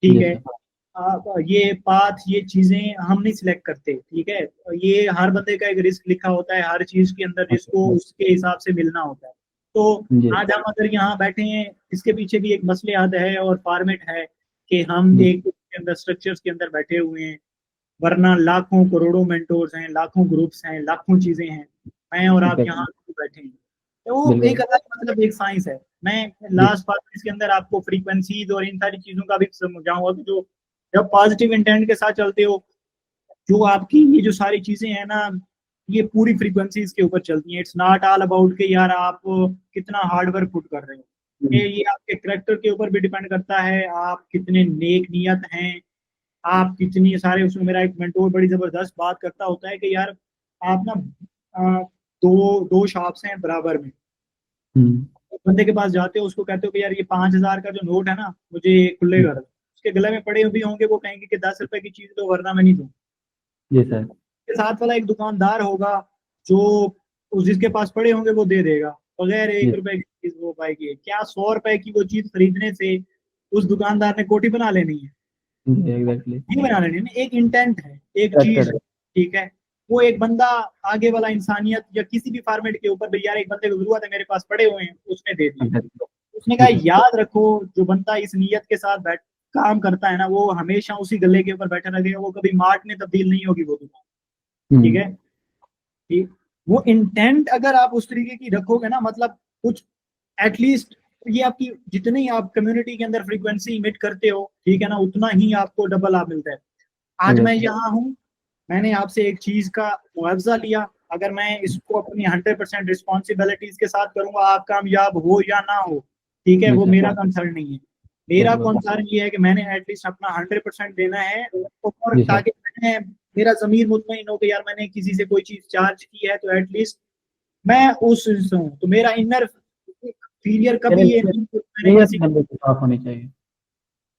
ठीक जी है। सर। ये पाथ, ये चीजें हम नहीं सिलेक्ट करते, ठीक है। ये हर बंदे का एक रिस्क लिखा होता है, हर चीज के अंदर जिसको उसके हिसाब से मिलना होता है। तो जी। आज हम अगर यहाँ बैठे हैं, इसके पीछे भी एक मसलियात है और फॉर्मेट है कि हम जी। एक के अंदर स्ट्रक्चर्स के अंदर बैठे हुए हैं, वरना लाखों करोड़ों मेंटोर्स हैं, लाखों ग्रुप्स हैं, लाखों चीजें हैं। मैं और आप यहाँ एग्जैक्टली। बैठे हैं, तो वो एक बिल्कुल। अलग मतलब एक साइंस है। मैं जी। लास्ट पार्ट इसके अंदर आपको फ्रीक्वेंसीज और इन सारी चीजों का भी समझाऊंगा कि जो जब पॉजिटिव इंटेंट के साथ चलते हो, जो आपकी ये जो सारी चीजें हैं ना, ये पूरी फ्रीक्वेंसीज के ऊपर चलती हैं। इट्स नॉट ऑल अबाउट के यार आप कितना हार्ड वर्क पुट कर रहे हो, ये आपके करेक्टर के ऊपर भी डिपेंड करता है, आप कितने नेक नियत हैं, आप कितनी सारे। उसमें मेरा एक मेंटोर बड़ी जबरदस्त बात करता होता है कि यार आप ना अ, दो दो शॉप्स हैं बराबर में, हम्म। बंदे के पास जाते हो, उसको कहते हो कि यार ये 5,000 का जो नोट है ना, मुझे खुले कर दो। उसके गले में पड़े भी होंगे, वो कहेंगे कि 10 रुपए की चीज दो वरना मैं नहीं दूँ। जी सर। के साथ वाला एक दुकानदार होगा जो उस जिसके पास पड़े होंगे वो दे देगा, बगैर एक जी। रुपए की चीज वो पाएगी। क्या 100 रुपए की वो चीज खरीदने से उस दुकानदार ने कोठी बना लेनी है? जी एग्जैक्टली। नहीं बना लेनी है। एक इंटेंट है, एक चीज करेक्टेड है, है। ठीक है। वो एक बंदा आगे वाला इंसानियत या किसी भी फॉर्मेट के ऊपर, भैया एक बंदे को जरूरत है, मेरे पास पड़े हुए हैं, उसने दे दिए। एग्जैक्टली। उसने कहा जी सर। याद रखो, जो बंदा इस नीयत के साथ बैठ काम करता है ना, वो हमेशा उसी गले के ऊपर बैठा रहेगा, वो कभी मार्ट में तब्दील नहीं होगी वो दुकान, ठीक है। ठीक। वो इंटेंट अगर आप उस तरीके की रखोगे ना, मतलब कुछ एटलीस्ट, ये आपकी जितनी आप कम्युनिटी के अंदर फ्रीक्वेंसी इमिट करते हो, ठीक है ना, उतना ही आपको डबल आप मिलता है। आज मैं एग्जैक्टली। यहाँ हूँ, मैंने आपसे एक चीज का मुआवजा लिया, अगर मैं इसको अपनी 100% रिस्पॉन्सिबिलिटीज के साथ करूंगा, आप कामयाब हो या ना हो, ठीक है, जी वो सर। मेरा कंसर्न नहीं है। मेरा बिल्कुल। कंसर्न ये है कि मैंने एटलीस्ट अपना 100% देना है, और जी सर। ताकि मैंने मेरा जमीर मुतमईन हो कि यार मैंने किसी से कोई चीज चार्ज की है, तो एटलीस्ट मैं उस से हूँ, तो मेरा इनर फीलियर कभी ये नहीं कि मैंने नीयत किसी, बंदे की साफ होनी चाहिए।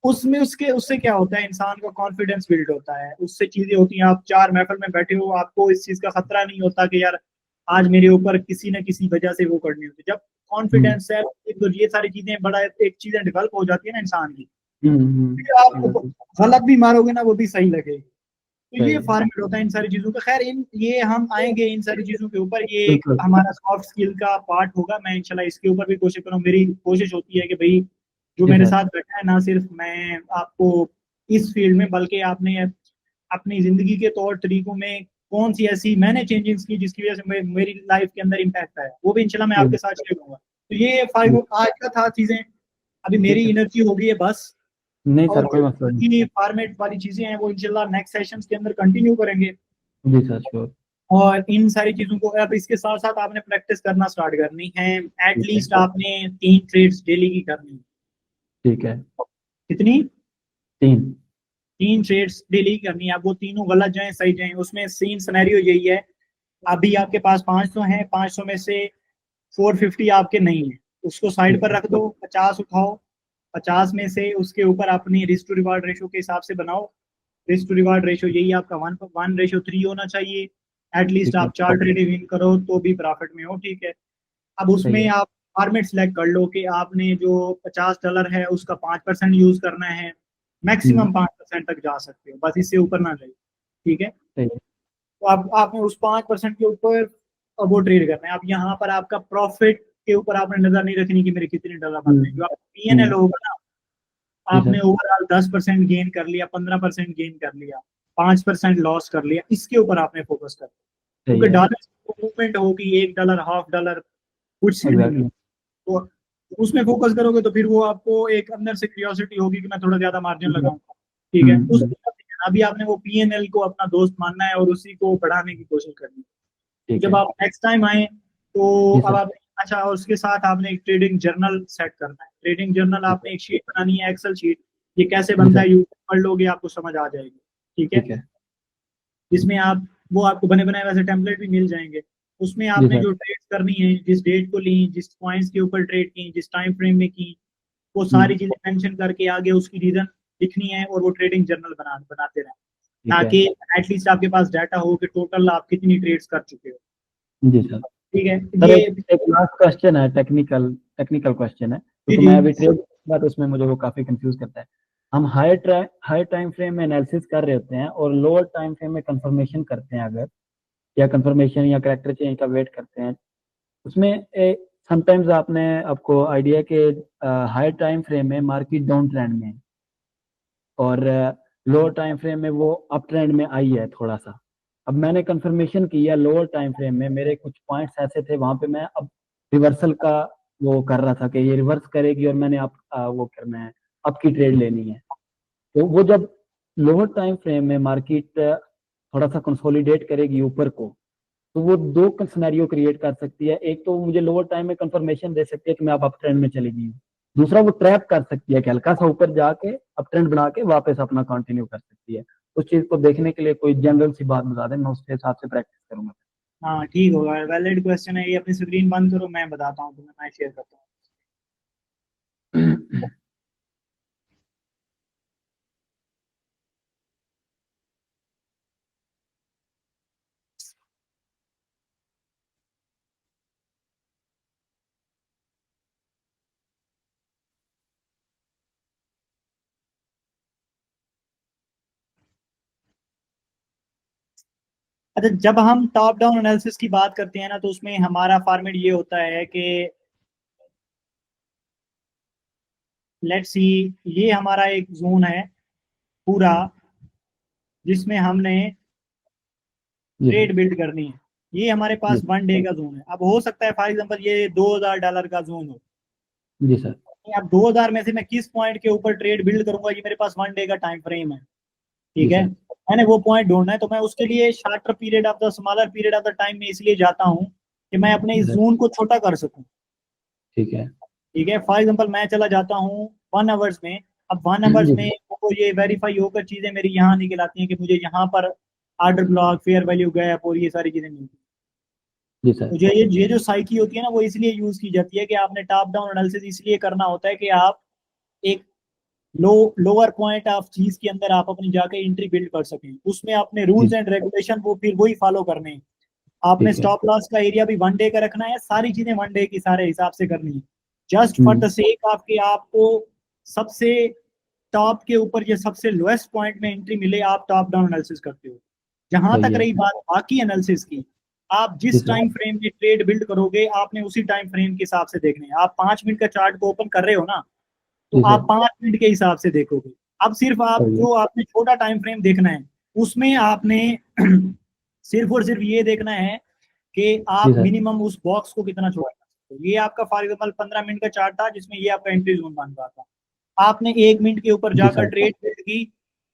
उसमें उसके उससे क्या होता है, इंसान का कॉन्फिडेंस बिल्ड होता है, उससे चीजें होती हैं। आप चार महफिल में बैठे हो, आपको इस चीज का खतरा नहीं होता कि यार आज मेरे ऊपर किसी न किसी वजह से वो करनी होती। जब कॉन्फिडेंस है, तो ये सारी चीजें बड़ा एक चीजें डेवलप हो जाती है ना इंसान की, फिर आप एग्जैक्टली। गलत भी मारोगे ना, वो भी सही लगेगी। तो ये सही है। फॉर्मेट होता है इन सारी चीजों का। खैर, इन ये हम आएंगे इन सारी चीजों के ऊपर, ये एक बिल्कुल। हमारा सॉफ्ट स्किल का पार्ट होगा। मैं इंशाल्लाह इसके ऊपर भी कोशिश करूँ। मेरी कोशिश होती है कि भाई जो जी मेरे सर। साथ बैठा है, ना सिर्फ मैं आपको इस फील्ड में, बल्कि आपने अपनी जिंदगी के तौर तरीकों में कौन सी ऐसी मैंने चेंजेस की जिसकी वजह से मेरी लाइफ के अंदर इम्पैक्ट आया, वो भी इंशाल्लाह मैं आपके साथ शेयर करूंगा। तो ये जी। फाइव आज का था चीजें। अभी ठीक मेरी है। एनर्जी हो गई है बस, नहीं और सर, कोई मसला नहीं। बाकी फॉर्मेट वाली चीजें हैं वो इंशाल्लाह नेक्स्ट सेशंस के अंदर कंटिन्यू करेंगे। जी सर, श्योर। और इन सारी चीजों को अब इसके साथ साथ आपने प्रैक्टिस करना स्टार्ट करनी है। ठीक है। एटलीस्ट आपने 3 ट्रेड्स डेली की करनी है। ठीक है। कितनी? 3। 3 ट्रेड्स डेली की करनी है। अब वो तीनों गलत जाएं सही जाएं, उसमें सीन सिनेरियो यही है। अभी आपके पास 500 है, 500 में से 450 आपके नहीं है, उसको साइड ठीक पर है। रख दो, 50 उठाओ, 50 में से उसके ऊपर अपनी रिस्क टू रिवार्ड रेशो के हिसाब से बनाओ। रिस्क टू रिवार्ड रेशो यही आपका 1:3 होना चाहिए। एटलीस्ट ठीक है। आप 4 ट्रेड विन करो तो भी प्रॉफिट में हो, ठीक है। अब सही उसमें है। आप फॉर्मेट सेलेक्ट कर लो कि आपने जो $50 है उसका 5% यूज करना है, मैक्सिमम 5% तक जा सकते हो, बस इससे ऊपर ना जाइए, ठीक है। सही है। तो आप आपने उस 5% के ऊपर अब वो ट्रेड करना है। अब यहाँ पर आपका प्रॉफिट के ऊपर आपने नजर नहीं रखनी कि मेरे कितने डॉलर बन रहे हैं। जो आपका पीएनएल होगा ना, जी आपने सर। ओवरऑल 10% गेन कर लिया, 15% गेन कर लिया, 5% लॉस कर लिया, इसके ऊपर आपने फोकस करना है। सही क्योंकि है। डॉलर मूवमेंट होगी, $1 $1/2 कुछ से नहीं एग्जैक्टली। होगा। तो उसमें फोकस करोगे तो फिर वो आपको एक अंदर से क्यूरियोसिटी होगी कि मैं थोड़ा ज्यादा मार्जिन लगाऊंगा, ठीक है। उस अभी आपने वो पीएनएल को अपना दोस्त मानना है और उसी को बढ़ाने की कोशिश करनी है। ठीक जब है। आप नेक्स्ट टाइम आए तो जी अब सर। आप, अच्छा, और उसके साथ आपने एक ट्रेडिंग जर्नल सेट करना है। ट्रेडिंग जर्नल ठीक आपने है। एक शीट बनानी है, एक्सेल शीट। ये कैसे जी बनता सर। है, यूज कर लोगे आपको समझ आ जाएगी, ठीक है। ठीक है। जिसमें आप, वो आपको बने बनाए वैसे टेम्पलेट भी मिल जाएंगे। उसमें जी आपने सर। जो ट्रेड करनी है, जिस डेट को ली, जिस पॉइंट्स के ऊपर ट्रेड की, जिस टाइम फ्रेम में की, वो सारी चीजें मेंशन करके आगे उसकी रीजन लिखनी है और वो ट्रेडिंग जर्नल बनाते रहें, ठीक है। ताकि एटलीस्ट आपके पास डाटा हो कि टोटल आप कितनी ट्रेड्स कर चुके हो, जी सर। ठीक है। सर ये एक लास्ट क्वेश्चन है, टेक्निकल टेक्निकल क्वेश्चन है, जी क्योंकि जी मैं अभी ट्रेड बात उसमें मुझे वो काफी कंफ्यूज करता है। हम हाई टाइम फ्रेम में एनालिसिस कर रहे होते हैं और लोअर टाइम फ्रेम में कंफर्मेशन करते हैं अगर, या कंफर्मेशन या कैरेक्टर चेंज का वेट करते हैं उसमें समटाइम्स आपने आपको आइडिया कि हाई टाइम फ्रेम में मार्केट डाउन ट्रेंड में है और लोअर टाइम फ्रेम में वो अप ट्रेंड में आई है थोड़ा सा। अब मैंने कंफर्मेशन किया लोअर टाइम फ्रेम में, मेरे कुछ पॉइंट्स ऐसे थे वहां पे मैं अब रिवर्सल का वो कर रहा था कि ये रिवर्स करेगी और मैंने अब वो करना है, अप की ट्रेड लेनी है। तो वो जब लोअर टाइम फ्रेम में मार्केट थोड़ा सा कंसोलिडेट करेगी ऊपर को, तो वो दो सिनेरियो क्रिएट कर सकती है। एक तो मुझे लोअर टाइम में कंफर्मेशन दे सकती है कि मैं अब अप ट्रेंड में चली गई हूँ। दूसरा वो ट्रैप कर सकती है कि हल्का सा ऊपर जाके अप ट्रेंड बना के वापस अपना कंटिन्यू कर सकती है। उस चीज को देखने के लिए कोई जनरल सी बात बता दें, मैं उसके हिसाब से प्रैक्टिस करूंगा। हाँ ठीक होगा, वैलिड क्वेश्चन है ये। अपनी स्क्रीन बंद करो, मैं बताता हूँ तुम्हें, मैं शेयर करता हूँ। अच्छा, जब हम टॉप डाउन एनालिसिस की बात करते हैं ना, तो उसमें हमारा फॉर्मेट ये होता है कि लेट्स सी, ये हमारा एक जोन है पूरा, जिसमें हमने जी सर। ट्रेड बिल्ड करनी है। ये हमारे जी पास 1 डे का जोन है। अब हो सकता है फॉर एग्जांपल ये $2000 का जोन हो। जी सर। अब 2000 में से मैं किस पॉइंट के ऊपर ट्रेड बिल्ड करूंगा, ये मेरे पास 1 डे का टाइम फ्रेम है, जी ठीक है। सर। मैंने वो पॉइंट ढूंढना है, तो मैं उसके लिए shorter period of the smaller period of the time में इसलिए जाता हूँ कि मैं अपने जी इस सर। जोन को छोटा कर सकूं, ठीक है। ठीक है। फॉर एग्जांपल मैं चला जाता हूँ 1 आवर्स में। अब 1 आवर्स जी में सर। वो ये वेरीफाई होकर चीजें मेरी यहाँ निकल आती हैं कि मुझे यहाँ पर order block, fair value gap और ये सारी चीजें मिलती हैं। जी सर। तो ये जो साइकी होती है ना, वो इसलिए यूज की जाती है कि आपने टॉप डाउन एनालिसिस इसलिए करना होता है कि आप एक लोअर पॉइंट ऑफ चीज के अंदर आप अपनी जाके एंट्री बिल्ड कर सकें। उसमें आपने जी रूल्स एंड रेगुलेशन वो फिर वही फॉलो करने हैं। आपने ठीक है। स्टॉप लॉस का एरिया भी 1 डे का रखना है, सारी चीजें 1 डे की सारे हिसाब से करनी है। जस्ट फॉर द सेक आपके, आपको सबसे टॉप के ऊपर या सबसे लोएस्ट पॉइंट में एंट्री मिले, आप टॉप डाउन एनालिसिस करते हो। जहां सही तक है। रही बात बाकी एनालिसिस की, आप जी जिस सर। टाइम फ्रेम में ट्रेड बिल्ड करोगे आपने उसी टाइम फ्रेम के हिसाब से देखने हैं। आप 5 मिनट का चार्ट को ओपन कर रहे हो ना, तो जी आप सर। 5 मिनट के हिसाब से देखोगे। अब सिर्फ आप सही है। जो आपने छोटा टाइम फ्रेम देखना है, उसमें आपने सिर्फ और सिर्फ ये देखना है कि जी आप सर। मिनिमम उस बॉक्स को कितना छोटा कर सकते हो। ये आपका फॉर एग्जाम्पल 15 मिनट का चार्ट था, जिसमें ये आपका एंट्री जोन बन रहा था। आपने 1 मिनट के ऊपर जी जाकर सर। ट्रेड बिल्ड की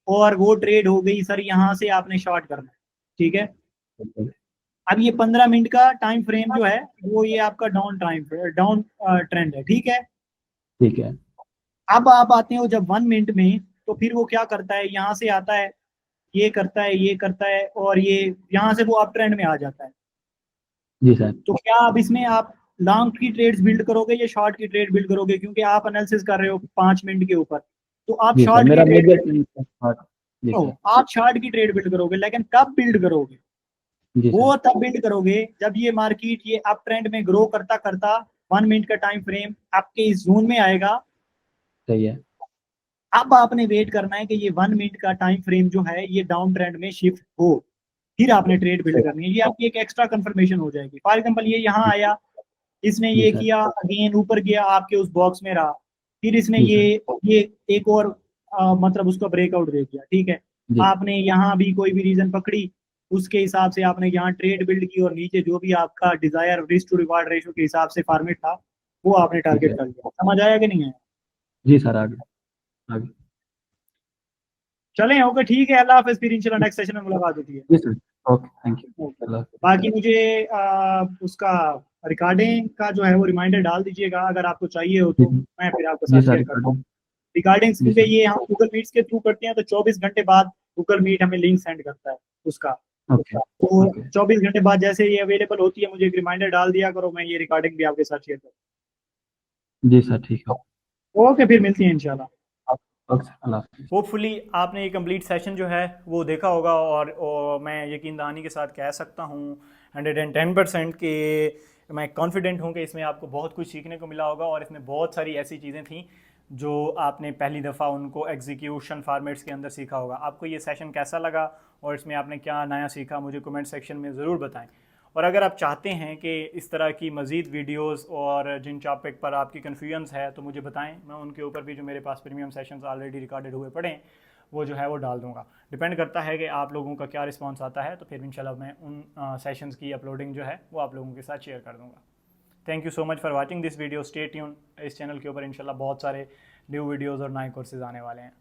और वो ट्रेड हो गई सर, यहाँ से आपने शॉर्ट करना है, ठीक है। अब ये 15 मिनट का टाइम फ्रेम जो है, वो ये आपका डाउन ट्रेंड है, ठीक है। ठीक है। अब आप आते हो जब 1 मिनट में, तो फिर वो क्या करता है, यहाँ से आता है, ये करता है, ये करता है, और ये यहाँ से वो अप ट्रेंड में आ जाता है। जी सर। तो क्या अब इसमें आप लॉन्ग की ट्रेड्स बिल्ड करोगे या शॉर्ट की ट्रेड बिल्ड करोगे, क्योंकि आप एनालिसिस कर रहे हो 5 मिनट के ऊपर, तो आप जी सर, शॉर्ट की मेरा ट्रेड मेजर जी सर। आप शॉर्ट की ट्रेड बिल्ड करोगे, लेकिन कब बिल्ड करोगे? जी सर। वो तब बिल्ड करोगे जब ये मार्केट ये अप ट्रेंड में ग्रो करता करता 1 मिनट का टाइम फ्रेम आपके इस जोन में आएगा। सही है। अब आपने वेट करना है कि ये 1 मिनट का टाइम फ्रेम जो है ये डाउन ट्रेंड में शिफ्ट हो, फिर आपने ट्रेड बिल्ड करनी है। ये आपकी एक एक्स्ट्रा कंफर्मेशन हो जाएगी। फॉर एग्जांपल ये यहाँ आया, इसने जी ये सर। किया, अगेन ऊपर गया, आपके उस बॉक्स में रहा, फिर इसने जी सर। ये एक और मतलब उसका ब्रेकआउट दे दिया, ठीक है। जी आपने यहाँ भी कोई भी रीजन पकड़ी, उसके हिसाब से आपने यहाँ ट्रेड बिल्ड की और नीचे जो भी आपका desire risk to reward ratio के हिसाब से फॉर्मेट था वो आपने ठीक टारगेट है। कर लिया। समझ आया कि नहीं आया? जी सर, आगे आगे। चलें, ओके ठीक है, अल्लाह हाफिज, फिर इंशाल्लाह नेक्स्ट सेशन में मुलाकात होती है। जी sir. Okay, thank you. Okay. अल्लाह हाफिज़। बाकी मुझे उसका रिकॉर्डिंग का जो है वो रिमाइंडर डाल दीजिएगा अगर आपको चाहिए हो, जी तो मैं फिर आपके जी साथ सर, शेयर करता हूँ रिकॉर्डिंग्स, जी क्योंकि सर। ये हम गूगल मीट्स के थ्रू करते हैं तो 24 घंटे बाद गूगल मीट हमें लिंक सेंड करता है उसका। ओके तो ओके। 24 घंटे बाद जैसे ये अवेलेबल होती है मुझे एक रिमाइंडर डाल दिया करो, मैं ये रिकॉर्डिंग भी आपके साथ शेयर करूँ। जी सर, ठीक है। ओके, फिर मिलती हैं इंशाल्लाह। ओके सर, अल्लाह हाफिज़। होपफुली आपने ये कंप्लीट सेशन जो है वो देखा होगा, और मैं यकीन दहानी के साथ कह सकता हूँ 110% कि मैं कॉन्फिडेंट हूँ कि इसमें आपको बहुत कुछ सीखने को मिला होगा, और इसमें बहुत सारी ऐसी चीज़ें थी जो आपने पहली दफ़ा उनको एग्जीक्यूशन फॉर्मेट्स के अंदर सीखा होगा। आपको ये सेशन कैसा लगा और इसमें आपने क्या नया सीखा, मुझे कमेंट सेक्शन में ज़रूर बताएं। और अगर आप चाहते हैं कि इस तरह की मज़ीद वीडियोस और जिन टॉपिक पर आपकी कन्फ्यूजन्स है तो मुझे बताएं, मैं उनके ऊपर भी जो मेरे पास प्रीमियम सेशंस ऑलरेडी रिकॉर्डेड हुए पड़े हैं वो जो है वो डाल दूंगा। डिपेंड करता है कि आप लोगों का क्या रिस्पांस आता है, तो फिर इंशाल्लाह मैं उन सेशंस की अपलोडिंग जो है वो आप लोगों के साथ शेयर कर दूंगा। Thank you so much for watching this video. Stay tune, इस चैनल के ऊपर इंशाल्लाह बहुत सारे न्यू वीडियोज़ और नए कोर्सेज आने वाले हैं।